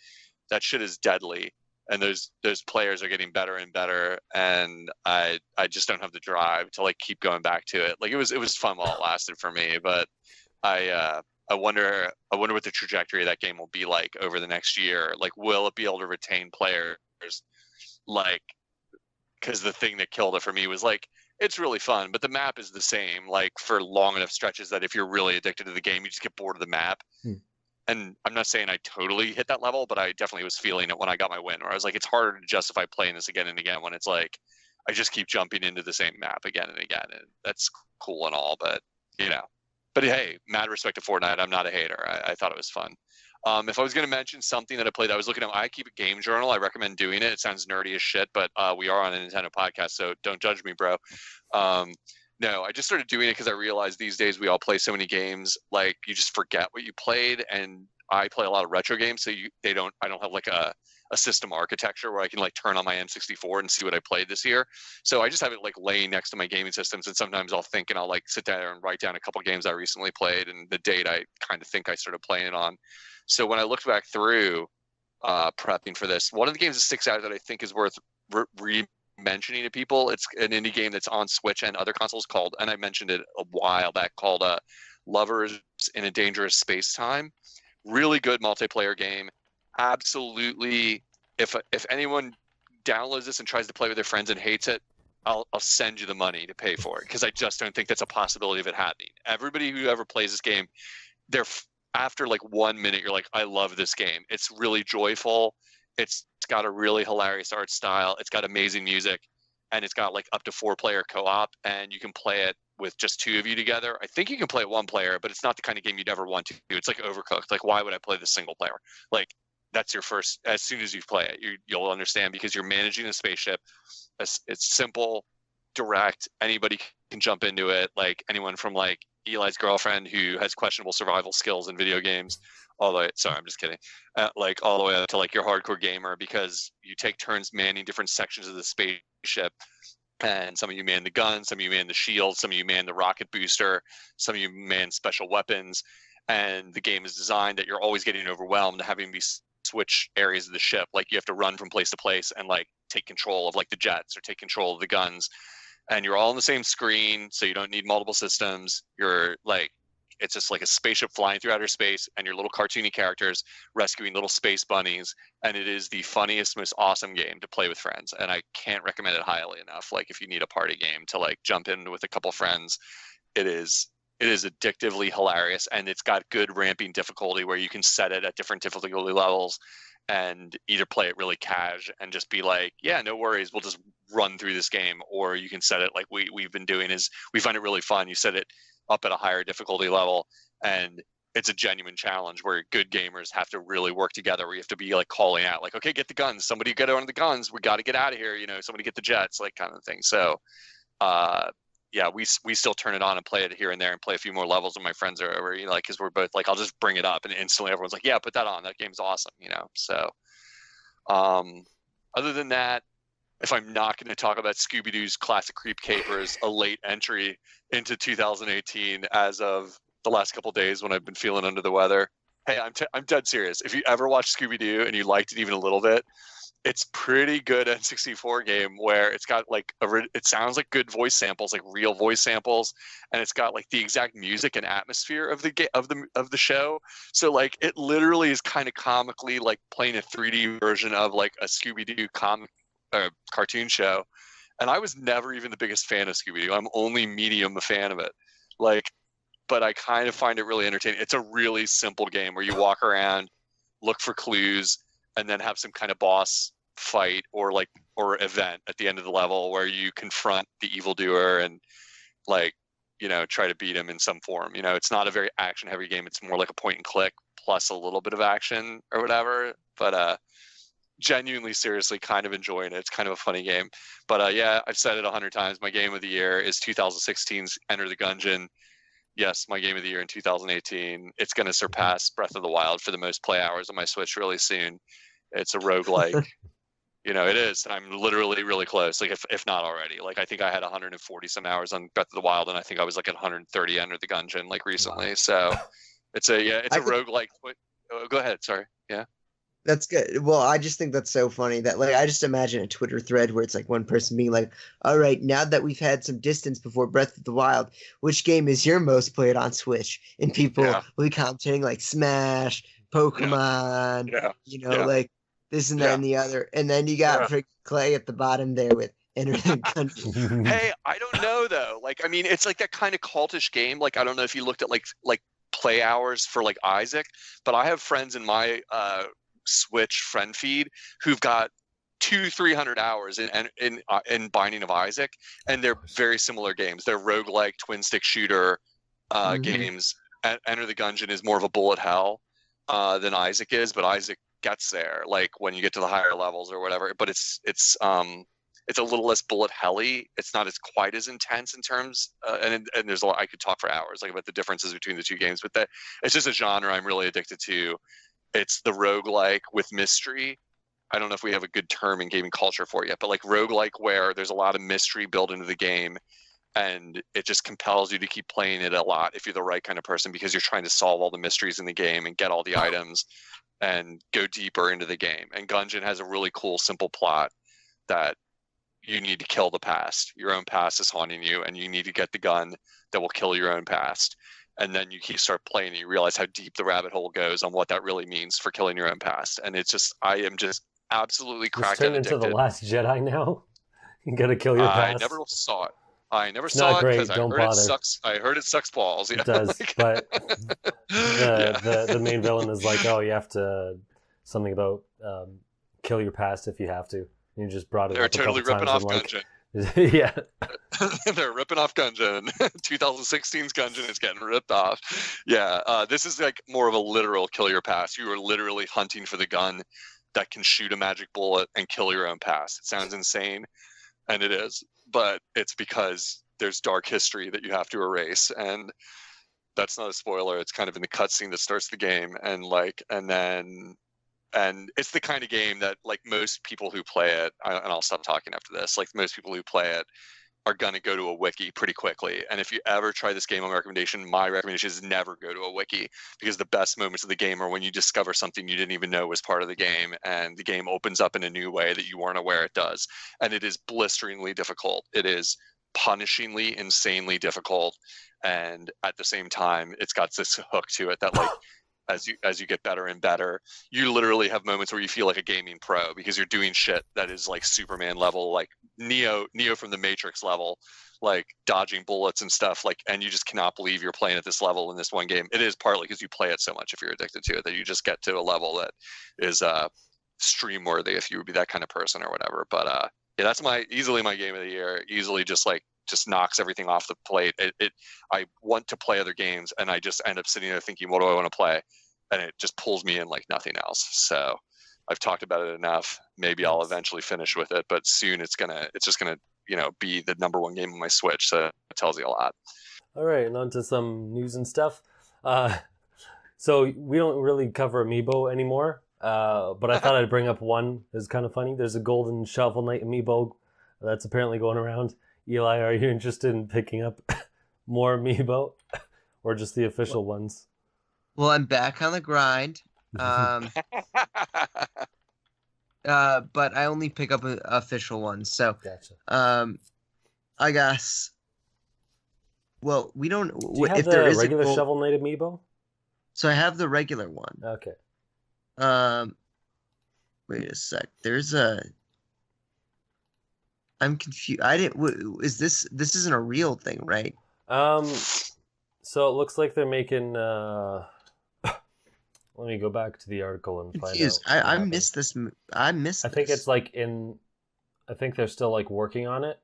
that shit is deadly, and those players are getting better and better, and I just don't have the drive to like keep going back to it. Like it was fun while it lasted for me, but I wonder what the trajectory of that game will be like over the next year. Like, will it be able to retain players? Like, because the thing that killed it for me was like, it's really fun, but the map is the same, like for long enough stretches that if you're really addicted to the game, you just get bored of the map. And I'm not saying I totally hit that level, but I definitely was feeling it when I got my win, where I was like, it's harder to justify playing this again and again when it's like, I just keep jumping into the same map again and again. And that's cool and all, but you know, but hey, mad respect to Fortnite. I'm not a hater. I thought it was fun. If I was going to mention something that I played, I was looking at, I keep a game journal. I recommend doing it. It sounds nerdy as shit, but we are on a Nintendo podcast, so don't judge me, bro. No, I just started doing it because I realized these days we all play so many games, like you just forget what you played. And I play a lot of retro games, so I don't have like a system architecture where I can like turn on my N64 and see what I played this year. So I just have it like laying next to my gaming systems, and sometimes I'll think and I'll like sit there and write down a couple games I recently played and the date I kind of think I started playing it on. So when I looked back through prepping for this, one of the games that sticks out that I think is worth re-mentioning to people, it's an indie game that's on Switch and other consoles called, and I mentioned it a while back, called Lovers in a Dangerous Space-Time. Really good multiplayer game. Absolutely, if anyone downloads this and tries to play with their friends and hates it, I'll send you the money to pay for it, because I just don't think that's a possibility of it happening. Everybody who ever plays this game, after like 1 minute, you're like, I love this game. It's really joyful. It's got a really hilarious art style. It's got amazing music, and it's got like up to 4-player co-op, and you can play it with just 2 of you together. I think you can play it 1 player, but it's not the kind of game you'd ever want to do. It's like Overcooked. Like, why would I play this single player? Like, that's your first, as soon as you play it, you'll understand, because you're managing a spaceship. It's simple, direct. Anybody can jump into it. Like anyone from like Eli's girlfriend who has questionable survival skills in video games, all the way, sorry, I'm just kidding, like all the way up to like your hardcore gamer, because you take turns manning different sections of the spaceship, and some of you man the guns, some of you man the shield, some of you man the rocket booster, some of you man special weapons, and the game is designed that you're always getting overwhelmed, having to switch areas of the ship. Like you have to run from place to place and like take control of like the jets or take control of the guns, and you're all on the same screen, so you don't need multiple systems. You're like, it's just like a spaceship flying through outer space, and your little cartoony characters rescuing little space bunnies. And it is the funniest, most awesome game to play with friends, and I can't recommend it highly enough. Like if you need a party game to like jump in with a couple friends, it is addictively hilarious, and it's got good ramping difficulty where you can set it at different difficulty levels and either play it really cash and just be like, yeah, no worries, we'll just run through this game, or you can set it like we've been doing, is we find it really fun. You set it up at a higher difficulty level, and it's a genuine challenge where good gamers have to really work together, where you have to be like calling out like, okay, get the guns, somebody get on the guns, we got to get out of here, somebody get the jets, like kind of thing. So yeah, we still turn it on and play it here and there and play a few more levels when my friends are over, like, because we're both like, I'll just bring it up and instantly everyone's like, yeah, put that on, that game's awesome, so other than that, if I'm not going to talk about Scooby-Doo's Classic Creep Capers, a late entry into 2018 as of the last couple of days when I've been feeling under the weather, hey, I'm dead serious. If you ever watched Scooby-Doo and you liked it even a little bit, it's pretty good N64 game where it's got like it sounds like good voice samples, like real voice samples, and it's got like the exact music and atmosphere of the show. So like it literally is kind of comically like playing a 3D version of like a Scooby-Doo cartoon show. And I was never even the biggest fan of Scooby-Doo. I'm only medium a fan of it. Like, but I kind of find it really entertaining. It's a really simple game where you walk around, look for clues, and then have some kind of boss fight or event at the end of the level where you confront the evildoer and like, try to beat him in some form. It's not a very action heavy game. It's more like a point and click plus a little bit of action or whatever. But genuinely, seriously, kind of enjoying it. It's kind of a funny game. But yeah, I've said it 100 times. My game of the year is 2016's Enter the Gungeon. Yes, my game of the year in 2018. It's going to surpass Breath of the Wild for the most play hours on my Switch really soon. It's a roguelike. It is. I'm literally really close. Like if not already. Like I think I had 140 some hours on Breath of the Wild, and I think I was like at 130 Enter the Gungeon like recently. Wow. So it's a roguelike. Go ahead. Sorry. Yeah. That's good. Well, I just think that's so funny that like I just imagine a Twitter thread where it's like one person being like, "All right, now that we've had some distance before Breath of the Wild, which game is your most played on Switch?" And people will be commenting like Smash, Pokemon, like this and that and the other. And then you got Clay at the bottom there with Enter the Gungeon. Hey, I don't know though. Like, I mean, it's like that kind of cultish game. Like, I don't know if you looked at like play hours for like Isaac, but I have friends in my Switch friend feed who've got 200-300 hours in Binding of Isaac, and they're very similar games. They're roguelike twin stick shooter games. Enter the Gungeon is more of a bullet hell than Isaac is, but Isaac gets there like when you get to the higher levels or whatever. But it's a little less bullet helly. It's not as quite as intense in terms, and there's a lot I could talk for hours like about the differences between the two games. But it's just a genre I'm really addicted to. It's the roguelike with mystery. I don't know if we have a good term in gaming culture for it yet, but like roguelike where there's a lot of mystery built into the game, and it just compels you to keep playing it a lot if you're the right kind of person, because you're trying to solve all the mysteries in the game and get all the items and go deeper into the game. And Gungeon has a really cool, simple plot that you need to kill the past. Your own past is haunting you, and you need to get the gun that will kill your own past. And then you start playing and you realize how deep the rabbit hole goes on what that really means for killing your own past. And it's just, I am just absolutely cracked out addicted. Turned into The Last Jedi now? You gotta kill your past. I never saw it. I never it's saw not it great. because I Don't heard bother. it sucks. I heard it sucks balls. It does, but the main villain is like, oh, you have to something about kill your past if you have to. You just brought it. They're up totally a couple ripping off times Gungeon. Yeah. They're ripping off Gungeon. 2016's Gungeon is getting ripped off. Yeah, this is like more of a literal kill your past. You are literally hunting for the gun that can shoot a magic bullet and kill your own past. It sounds insane, and it is, but it's because there's dark history that you have to erase, and that's not a spoiler. It's kind of in the cutscene that starts the game, and it's the kind of game that like most people who play it, and I'll stop talking after this, like most people who play it are going to go to a wiki pretty quickly. And if you ever try this game on recommendation, my recommendation is never go to a wiki, because the best moments of the game are when you discover something you didn't even know was part of the game, and the game opens up in a new way that you weren't aware it does. And it is blisteringly difficult. It is punishingly, insanely difficult. And at the same time, it's got this hook to it that like, as you get better and better, you literally have moments where you feel like a gaming pro, because you're doing shit that is like Superman level, like Neo from the Matrix level, like dodging bullets and stuff, like, and you just cannot believe you're playing at this level in this one game. It is partly because you play it so much, if you're addicted to it, that you just get to a level that is stream worthy if you would be that kind of person or whatever. But yeah, that's easily my game of the year. Easily just knocks everything off the plate. I want to play other games, and I just end up sitting there thinking, what do I want to play? And it just pulls me in like nothing else. So I've talked about it enough. Maybe I'll eventually finish with it, but soon it's just gonna be the number one game on my Switch. So it tells you a lot. All right, and on to some news and stuff. So we don't really cover Amiibo anymore, but I thought I'd bring up one that's kind of funny. There's a Golden Shovel Knight Amiibo that's apparently going around. Eli, are you interested in picking up more Amiibo, or just the official ones? Well, I'm back on the grind, but I only pick up official ones. So, gotcha. I guess. Well, we don't. Do you have the regular Shovel Knight Amiibo? So I have the regular one. Okay. Wait a sec. I'm confused. Is this isn't a real thing, right? So it looks like they're making. Let me go back to the article and find out. I missed this. I think it's like I think they're still like working on it.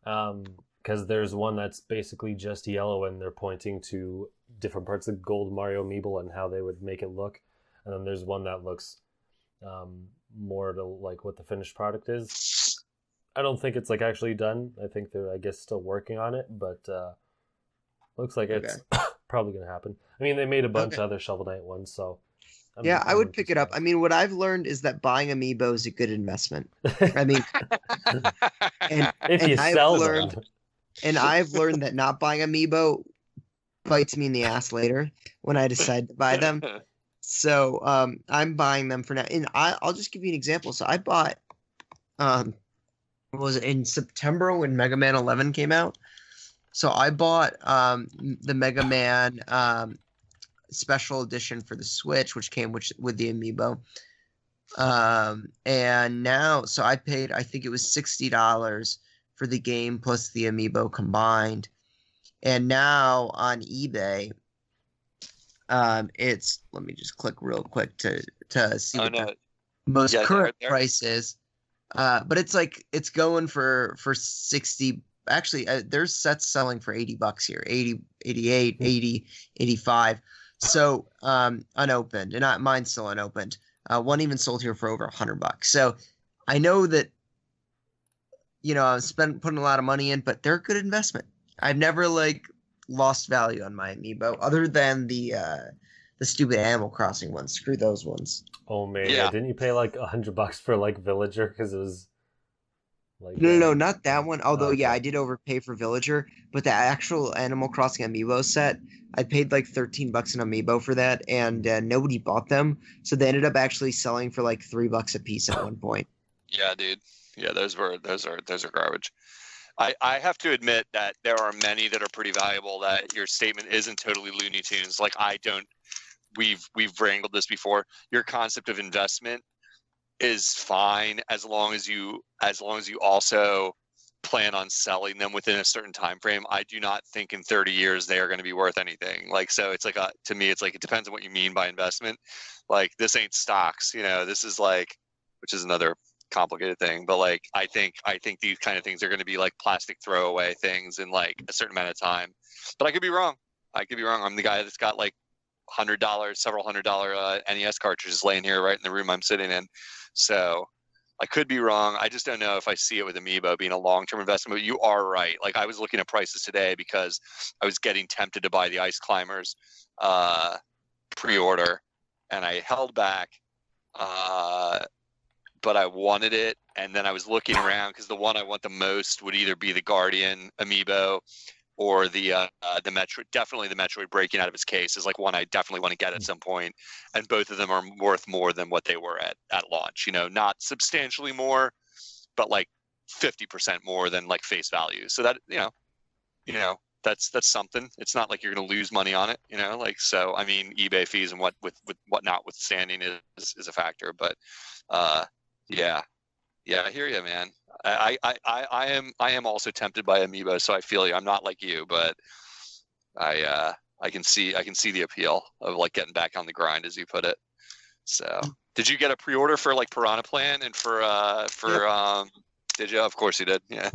Because there's one that's basically just yellow, and they're pointing to different parts of Gold Mario Amiibo and how they would make it look. And then there's one that looks more to like what the finished product is. I don't think it's like actually done. I think they're, I guess, still working on it, but looks like it's probably going to happen. I mean, they made a bunch of other Shovel Knight ones, so Yeah, I would pick it up. I mean, what I've learned is that buying amiibo is a good investment. I mean, if you sell them. And I've learned that not buying amiibo bites me in the ass later when I decide to buy them. So I'm buying them for now. And I'll just give you an example. So I bought, what was it, in September when Mega Man 11 came out? So I bought the Mega Man special edition for the Switch, which came with the amiibo. And now, so I paid, I think it was $60 for the game plus the amiibo combined. And now on eBay, it's, let me just click real quick to see what the most current price is. But it's like, it's going for 60. Actually, there's sets selling for $80 here, 80, 88, 80, 85. So unopened, and not mine's still unopened. One even sold here for over $100. So I know that, you know, I've putting a lot of money in, but they're a good investment. I've never like lost value on my amiibo, other than the stupid Animal Crossing ones. Screw those ones. Oh man, yeah. Didn't you pay like $100 for like Villager because it was like no, not that one. Although okay. Yeah, I did overpay for Villager, but the actual Animal Crossing amiibo set, I paid like $13 an amiibo for that, and nobody bought them, so they ended up actually selling for like $3 a piece at one point. Yeah, dude. Yeah, those are garbage. I have to admit that there are many that are pretty valuable. That your statement isn't totally Looney Tunes. Like we've wrangled this before. Your concept of investment is fine as long as you also plan on selling them within a certain time frame. I do not think in 30 years they are going to be worth anything. Like, so it's like to me, it's like, it depends on what you mean by investment. Like, this ain't stocks, you know, this is like, which is another complicated thing, but like I think these kind of things are going to be like plastic throwaway things in like a certain amount of time. But I could be wrong. I'm the guy that's got like several $100 NES cartridges laying here right in the room I'm sitting in. So I could be wrong. I just don't know if I see it with Amiibo being a long-term investment. But you are right. Like, I was looking at prices today because I was getting tempted to buy the Ice Climbers pre-order, and I held back. But I wanted it, and then I was looking around because the one I want the most would either be the Guardian Amiibo or the Metroid. Definitely the Metroid breaking out of its case is like one I definitely want to get at some point, and both of them are worth more than what they were at launch. You know, not substantially more, but like 50% more than like face value. So that you know that's something. It's not like you're going to lose money on it. You know, like, so I mean, eBay fees and what notwithstanding is a factor, but. Yeah, I hear you, man. I am also tempted by Amiibo, so I feel you. I'm not like you, but I can see the appeal of like getting back on the grind, as you put it. So, did you get a pre-order for like Piranha Plant and for Yep. Did you? Of course you did. Yeah.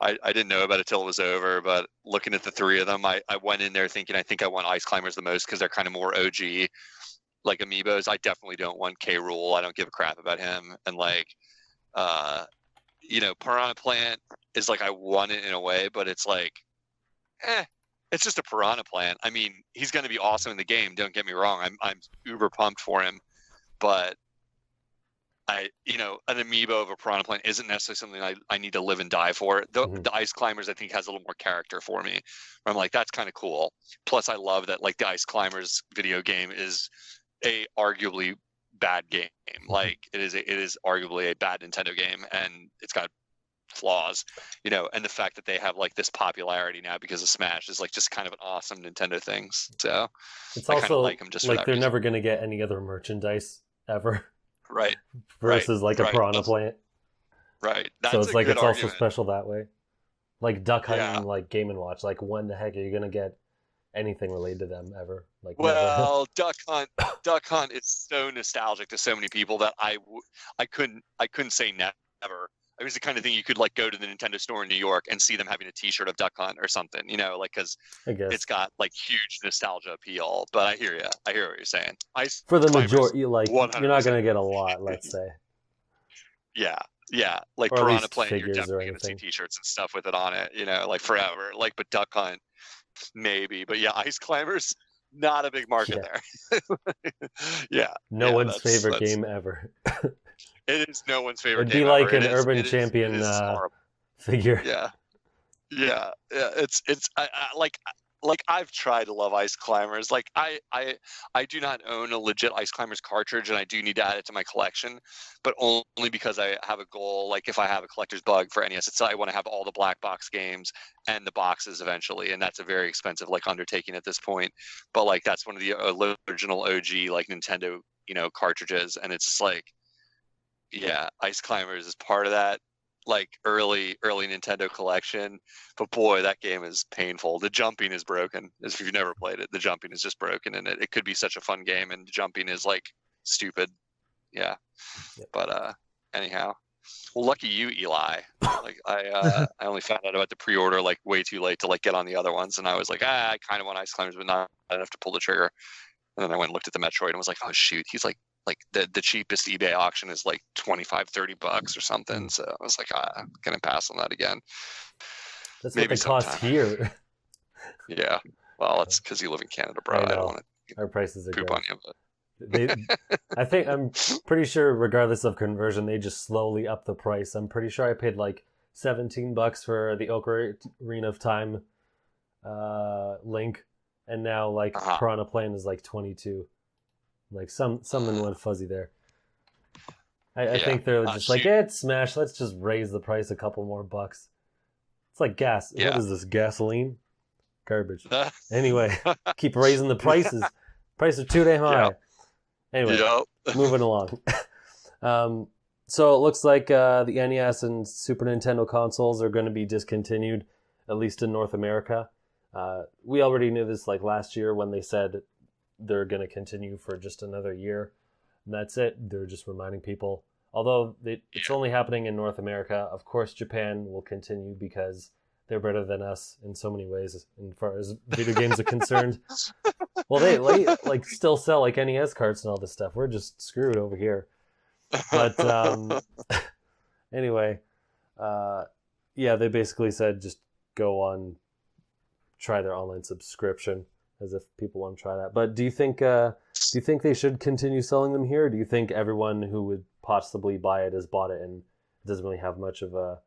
I didn't know about it till it was over, but looking at the three of them, I went in there thinking I think I want Ice Climbers the most because they're kind of more OG. Like Amiibos, I definitely don't want K. Rool. I don't give a crap about him. And like, you know, Piranha Plant is like, I want it in a way, but it's like, it's just a Piranha Plant. I mean, he's going to be awesome in the game. Don't get me wrong. I'm uber pumped for him, but an Amiibo of a Piranha Plant isn't necessarily something I need to live and die for. The Ice Climbers, I think, has a little more character for me. Where I'm like, that's kind of cool. Plus, I love that like the Ice Climbers video game is a arguably bad game. Like, it is arguably a bad Nintendo game, and it's got flaws, you know, and the fact that they have like this popularity now because of Smash is like just kind of an awesome Nintendo thing. So it's also like them just like they're never going to get any other merchandise ever, right? Versus like a Piranha Plant, right? So it's like it's argument. also special that way. Like Duck Hunt and like Game & Watch, like when the heck are you going to get anything related to them ever? Like, well, Duck Hunt is so nostalgic to so many people that I couldn't say never. It was the kind of thing you could like go to the Nintendo store in New York and see them having a T-shirt of Duck Hunt or something, you know, like, because it's got like huge nostalgia appeal. But I hear you. I hear what you're saying. For the majority, like 100%. You're not going to get a lot, let's say. Yeah, like or Piranha Plant, you're definitely going to see T-shirts and stuff with it on it, you know, like forever. Like, but Duck Hunt, maybe. But yeah, Ice Climbers, not a big market there. Yeah. No yeah, one's favorite game ever. It is no one's favorite It'd game be like ever. an Urban Champion figure. Yeah. Yeah. It's like I've tried to love Ice Climbers. Like I do not own a legit Ice Climbers cartridge, and I do need to add it to my collection, but only because I have a goal. Like if I have a collector's bug for NES, it's I want to have all the black box games and the boxes eventually, and that's a very expensive like undertaking at this point. But like that's one of the original OG like Nintendo cartridges, and it's like, yeah, Ice Climbers is part of that like early Nintendo collection. But boy, that game is painful. The jumping is broken. If you've never played it, the jumping is just broken, and it could be such a fun game, and the jumping is like stupid. Yeah. Yep. But anyhow, well, lucky you, Eli. Like I only found out about the pre-order like way too late to like get on the other ones, and I was like, I kind of want Ice Climbers, but not enough to pull the trigger. And then I went and looked at the Metroid and was like, oh shoot, he's like the cheapest eBay auction is like $25-$30 or something. So I was like, I'm gonna pass on that again. That's maybe what they cost here. Yeah, well, that's because you live in Canada, bro. I don't want to. Our prices are poop great. on you. But I'm pretty sure, regardless of conversion, they just slowly up the price. I'm pretty sure I paid like $17 for the Ocarina of Time Link, and now like Piranha Plant is like 22. Like something went fuzzy there. I think they're just like, it's Smash. Let's just raise the price a couple more bucks. It's like gas. Yeah. What is this, gasoline? Garbage. Anyway, keep raising the prices. Prices are too damn high. Anyway, moving along. So it looks like the NES and Super Nintendo consoles are going to be discontinued, at least in North America. We already knew this like last year when they said they're going to continue for just another year. And that's it. They're just reminding people. Although it's only happening in North America. Of course, Japan will continue because they're better than us in so many ways as far as video games are concerned. Well, they like still sell like NES carts and all this stuff. We're just screwed over here. But anyway, they basically said just go on, try their online subscription, as if people want to try that. But do you think they should continue selling them here? Or do you think everyone who would possibly buy it has bought it and it doesn't really have much of a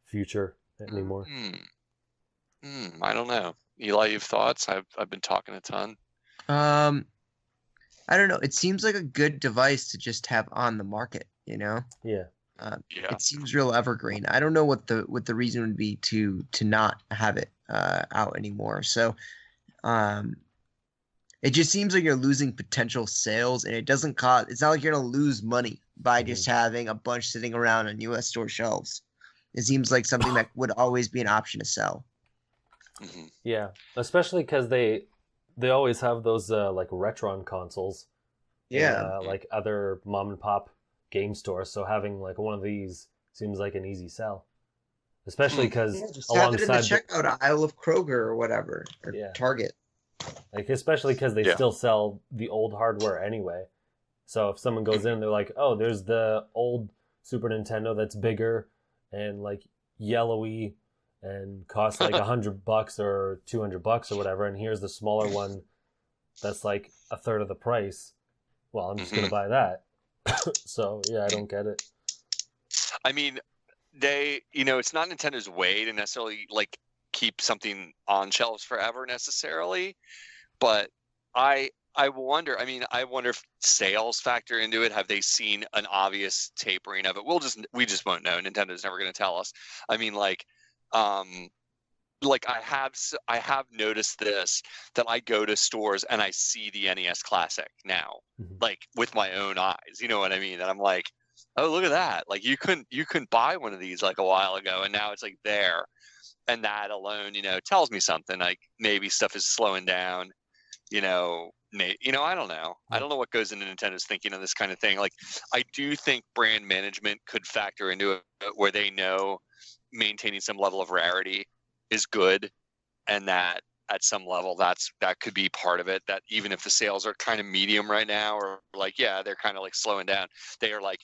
future anymore? I don't know. Eli, you have thoughts? I've been talking a ton. I don't know. It seems like a good device to just have on the market, Yeah. It seems real evergreen. I don't know what the reason would be to not have it out anymore. So it just seems like you're losing potential sales, and it's not like you're gonna lose money by just having a bunch sitting around on US store shelves. It seems like something that would always be an option to sell. Yeah, especially because they always have those like Retron consoles. Yeah, like other mom and pop game stores. So having like one of these seems like an easy sell, especially because just have it in the checkout aisle of Kroger or whatever, or Target. Like especially because they still sell the old hardware anyway. So if someone goes in, they're like, "Oh, there's the old Super Nintendo that's bigger and like yellowy and costs like $100 or $200 or whatever, and here's the smaller one that's like a third of the price. Well, I'm just gonna buy that." So I don't get it. I mean, it's not Nintendo's way to necessarily like keep something on shelves forever necessarily, but I wonder. I mean, I wonder if sales factor into it. Have they seen an obvious tapering of it? We just won't know. Nintendo's never going to tell us. I mean, like I have noticed this, that I go to stores and I see the NES Classic now, like with my own eyes. You know what I mean? And I'm like, oh, look at that! Like you couldn't buy one of these like a while ago, and now it's like there. And that alone, tells me something. Like maybe stuff is slowing down. I don't know. I don't know what goes into Nintendo's thinking of this kind of thing. Like, I do think brand management could factor into it, where they know maintaining some level of rarity is good, and that at some level that could be part of it. That even if the sales are kind of medium right now, or like they're kind of like slowing down, they are like,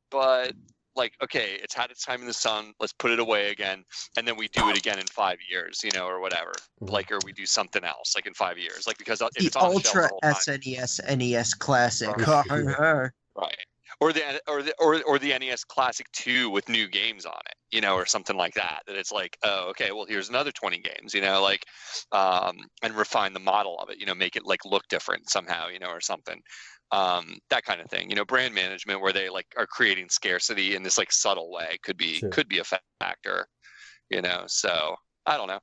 but like, okay, it's had its time in the sun. Let's put it away again, and then we do it again in 5 years, or whatever. Like, or we do something else, like in 5 years, like because if The it's on the shelf Ultra the whole time, SNES NES Classic. right? Or the NES Classic 2 with new games on it, or something like that. That it's like, oh, okay, well, here's another 20 games, like, and refine the model of it, make it like look different somehow, or something. That kind of thing, brand management where they like are creating scarcity in this like subtle way could be a factor, so I don't know.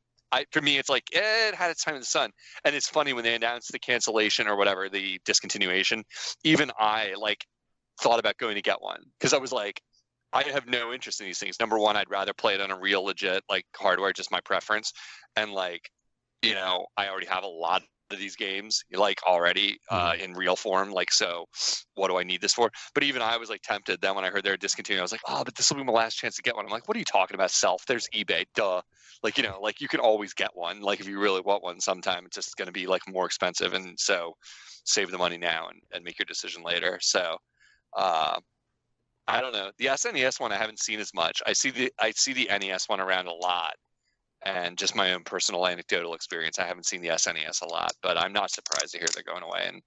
For me, it's like it had its time in the sun. And it's funny when they announced the cancellation or whatever, the discontinuation, even I like thought about going to get one because I was like, I have no interest in these things. Number one, I'd rather play it on a real legit like hardware, just my preference. And like, I already have a lot of these games like already in real form. Like, so what do I need this for? But even I was like tempted. Then when I heard they were discontinuing, I was like, oh, but this will be my last chance to get one. I'm like, what are you talking about? There's eBay, duh. Like, like you can always get one. Like if you really want one sometime, it's just going to be like more expensive. And so save the money now and make your decision later. So, I don't know. The SNES one I haven't seen as much. I see the NES one around a lot, and just my own personal anecdotal experience, I haven't seen the SNES a lot. But I'm not surprised to hear they're going away. And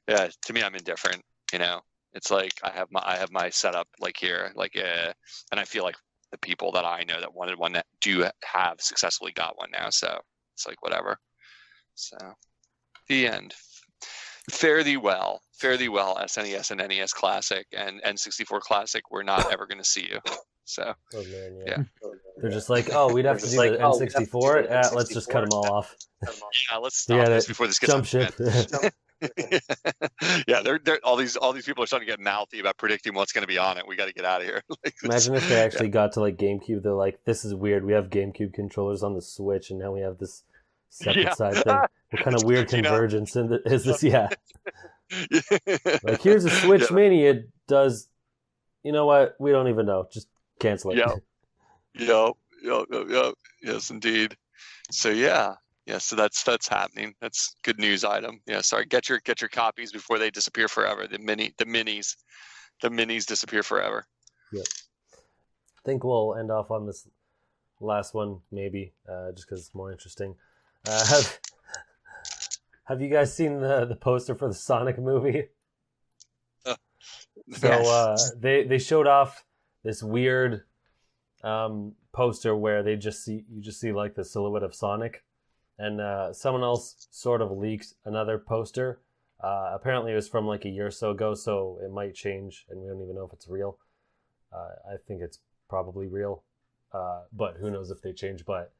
yeah, to me, I'm indifferent. It's like I have my setup like here, like and I feel like the people that I know that wanted one that do have successfully got one now. So it's like whatever. So the end. Fare thee well, SNES and NES Classic and N64 Classic. We're not ever going to see you. So, yeah. They're just like, oh, we'd have to do the N64. Yeah, let's just cut them all off. Yeah, let's stop this before this gets jump ship. Yeah, they're all these people are starting to get mouthy about predicting what's going to be on it. We got to get out of here. Imagine if they actually got to like GameCube. They're like, this is weird. We have GameCube controllers on the Switch, and now we have this separate side thing. What kind of weird convergence is this? Yeah. Like, here's a Switch Mini. It does. You know what? We don't even know. Just cancel it. Yep. Yes, indeed. So yeah. So that's happening. That's good news item. Yeah. Sorry. Get your copies before they disappear forever. The minis disappear forever. Yep. I think we'll end off on this last one, maybe, just because it's more interesting. Have you guys seen the poster for the Sonic movie? So they showed off this weird poster where you just see like the silhouette of Sonic, and someone else sort of leaked another poster. Apparently it was from like a year or so ago, so it might change, and we don't even know if it's real. I think it's probably real, but who knows if they change. But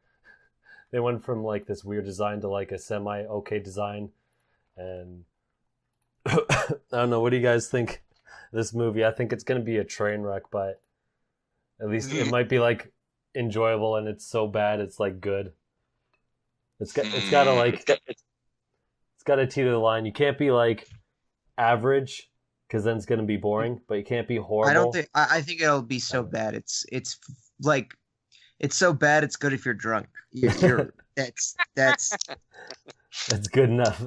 they went from like this weird design to like a semi-okay design, and I don't know. What do you guys think of this movie? I think it's going to be a train wreck, but at least it might be like enjoyable, and it's so bad it's like good. It's got to teeter the line. You can't be like average, because then it's going to be boring, but you can't be horrible. I think it'll be so bad. It's like, it's so bad it's good if you're drunk. That's good enough.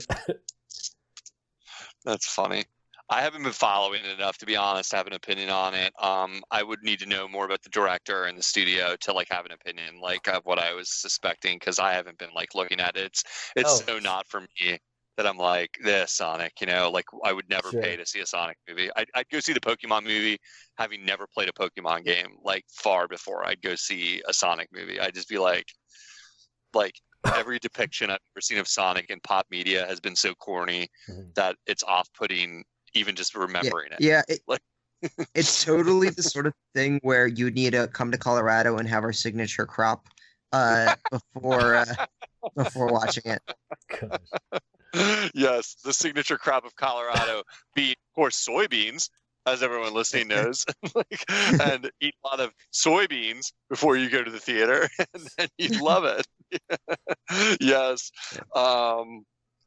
That's funny. I haven't been following it enough to be honest to have an opinion on it. I would need to know more about the director and the studio to like have an opinion like of what I was suspecting, because I haven't been like looking at it. It's so not for me that I'm like, this Sonic, like I would never pay to see a Sonic movie. I'd go see the Pokemon movie, having never played a Pokemon game, like far before I'd go see a Sonic movie. I'd just be like every depiction I've ever seen of Sonic in pop media has been so corny that it's off-putting even just remembering it. Yeah, it's totally the sort of thing where you need to come to Colorado and have our signature crop before watching it. Gosh. Yes, the signature crop of Colorado being, of course, soybeans, as everyone listening knows, and eat a lot of soybeans before you go to the theater, and then you'd love it. Yes.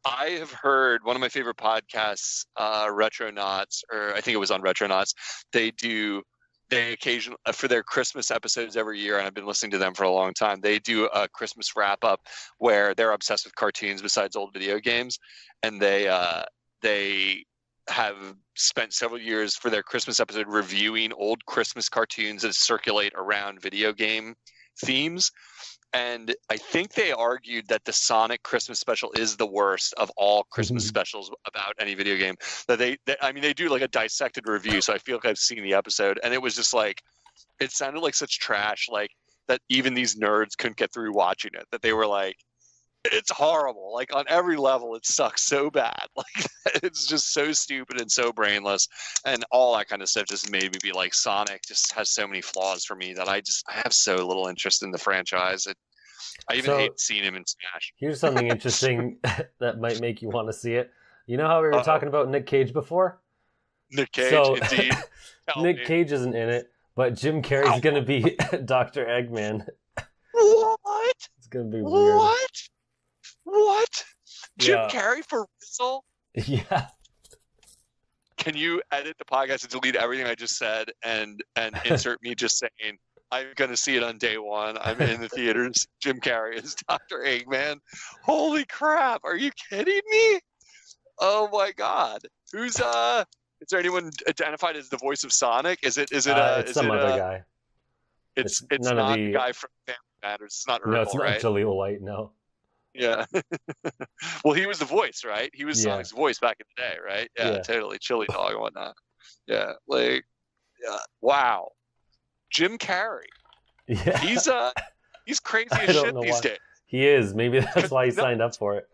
I have heard one of my favorite podcasts, Retronauts, or I think it was on Retronauts. They occasionally, for their Christmas episodes every year, and I've been listening to them for a long time, they do a Christmas wrap up where they're obsessed with cartoons besides old video games, and they have spent several years for their Christmas episode reviewing old Christmas cartoons that circulate around video game themes. And I think they argued that the Sonic Christmas special is the worst of all Christmas specials about any video game. That they do like a dissected review, so I feel like I've seen the episode, and it was just like, it sounded like such trash, like that even these nerds couldn't get through watching it. That they were like, it's horrible. Like on every level, it sucks so bad. Like it's just so stupid and so brainless, and all that kind of stuff just made me be like, Sonic just has so many flaws for me that I have so little interest in the franchise. I even hate seeing him in Smash. Here's something interesting that might make you want to see it. You know how we were talking about Nick Cage before? Nick Cage, indeed. Nick Cage isn't in it, but Jim Carrey's going to be Dr. Eggman. What? It's going to be weird. What? Jim Carrey for Rizzle? Yeah. Can you edit the podcast and delete everything I just said and insert me just saying, I'm going to see it on day one. I'm in the theaters. Jim Carrey is Dr. Eggman. Holy crap. Are you kidding me? Oh my God. Is there anyone identified as the voice of Sonic? Is it some other guy? It's not the guy from Family Matters. It's not Urkel, no, it's not right? Jaleel White, no. Yeah. Well, he was the voice, right? He was Sonic's voice back in the day, right? Yeah, totally. Chili dog and whatnot. Yeah. Wow. Jim Carrey. Yeah. He's crazy as shit these days. He is. Maybe that's why he signed up for it.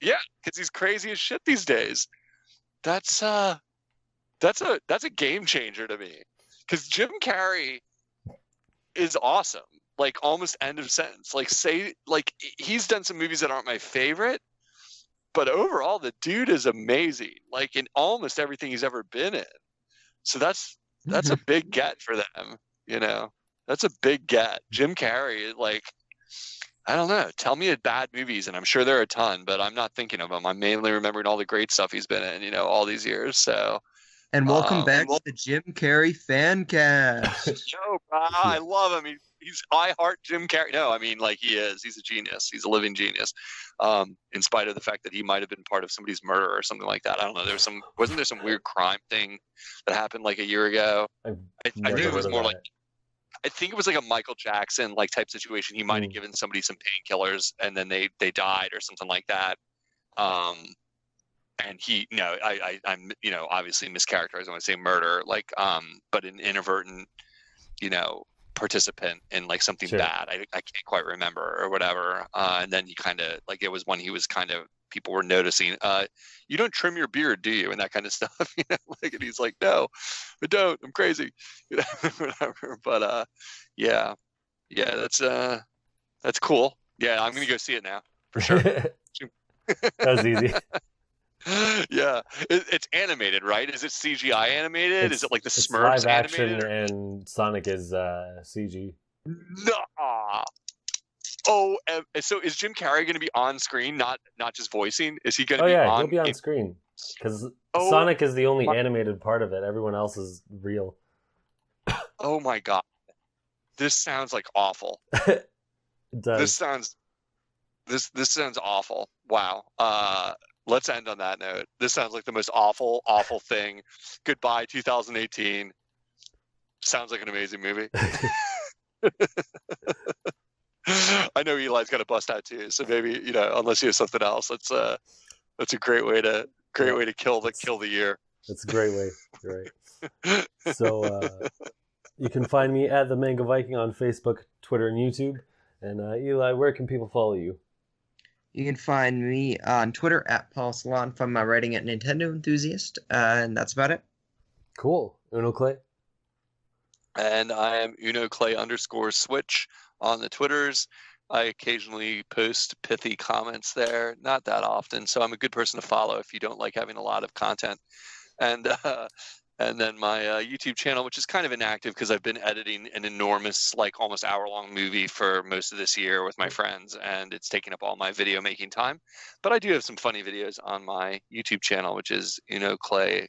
Yeah, because he's crazy as shit these days. That's a game changer to me. Because Jim Carrey is awesome. Like almost end of sentence. He's done some movies that aren't my favorite, but overall the dude is amazing. Like in almost everything he's ever been in. So that's a big get for them. You know, that's a big get. Jim Carrey, like, I don't know. Tell me bad movies, and I'm sure there are a ton, but I'm not thinking of them. I'm mainly remembering all the great stuff he's been in, all these years. So. And welcome back to the Jim Carrey fan cast. Yo, I love him. I heart Jim Carrey. No, I mean, like, he is. He's a genius. He's a living genius. In spite of the fact that he might have been part of somebody's murder or something like that. I don't know. Wasn't there some weird crime thing that happened like a year ago? I think it was more like, I think it was like a Michael Jackson like type situation. He might have given somebody some painkillers and then they died or something like that. And I'm obviously mischaracterized when I say murder, like, but an inadvertent, participant in like something bad. I can't quite remember or whatever. And then he kind of like, it was when he was kind of, people were noticing, you don't trim your beard, do you? And that kind of stuff, and he's like, no, I don't, I'm crazy, whatever. But yeah, that's cool. Yeah, I'm going to go see it now for sure. That was easy. Yeah, it's animated, right? Is it CGI animated? Is it like the Smurfs live action animated? And Sonic is CG. Nah. Oh, so is Jim Carrey going to be on screen, not just voicing? Is he going to be on? He'll be on screen because Sonic is the only animated part of it. Everyone else is real. Oh my God, this sounds like awful. It does. This sounds awful. Wow. Let's end on that note. This sounds like the most awful thing. Goodbye, 2018. Sounds like an amazing movie. I know Eli's got a bust out too, so maybe unless you have something else, that's a great way to kill the year. That's a great way. Right. So you can find me at the Manga Viking on Facebook, Twitter, and YouTube. And Eli, where can people follow you? You can find me on Twitter at Paul Salon. Find my writing at Nintendo Enthusiast, and that's about it. Cool. Unoclay. And I am Unoclay_Switch on the Twitters. I occasionally post pithy comments there, not that often. So I'm a good person to follow if you don't like having a lot of content. And then my YouTube channel, which is kind of inactive because I've been editing an enormous, like almost hour-long movie for most of this year with my friends, and it's taking up all my video making time. But I do have some funny videos on my YouTube channel, which is Unoclay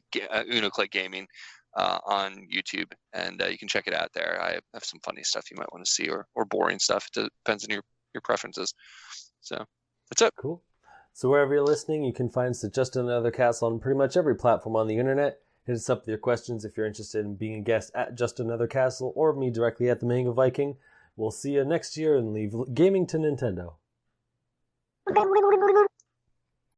Gaming on YouTube, and you can check it out there. I have some funny stuff you might want to see, or boring stuff. It depends on your preferences. So that's it. Cool. So wherever you're listening, you can find us at Just Another Castle on pretty much every platform on the internet. Hit us up with your questions if you're interested in being a guest at Just Another Castle or me directly at the Mango Viking. We'll see you next year and leave gaming to Nintendo.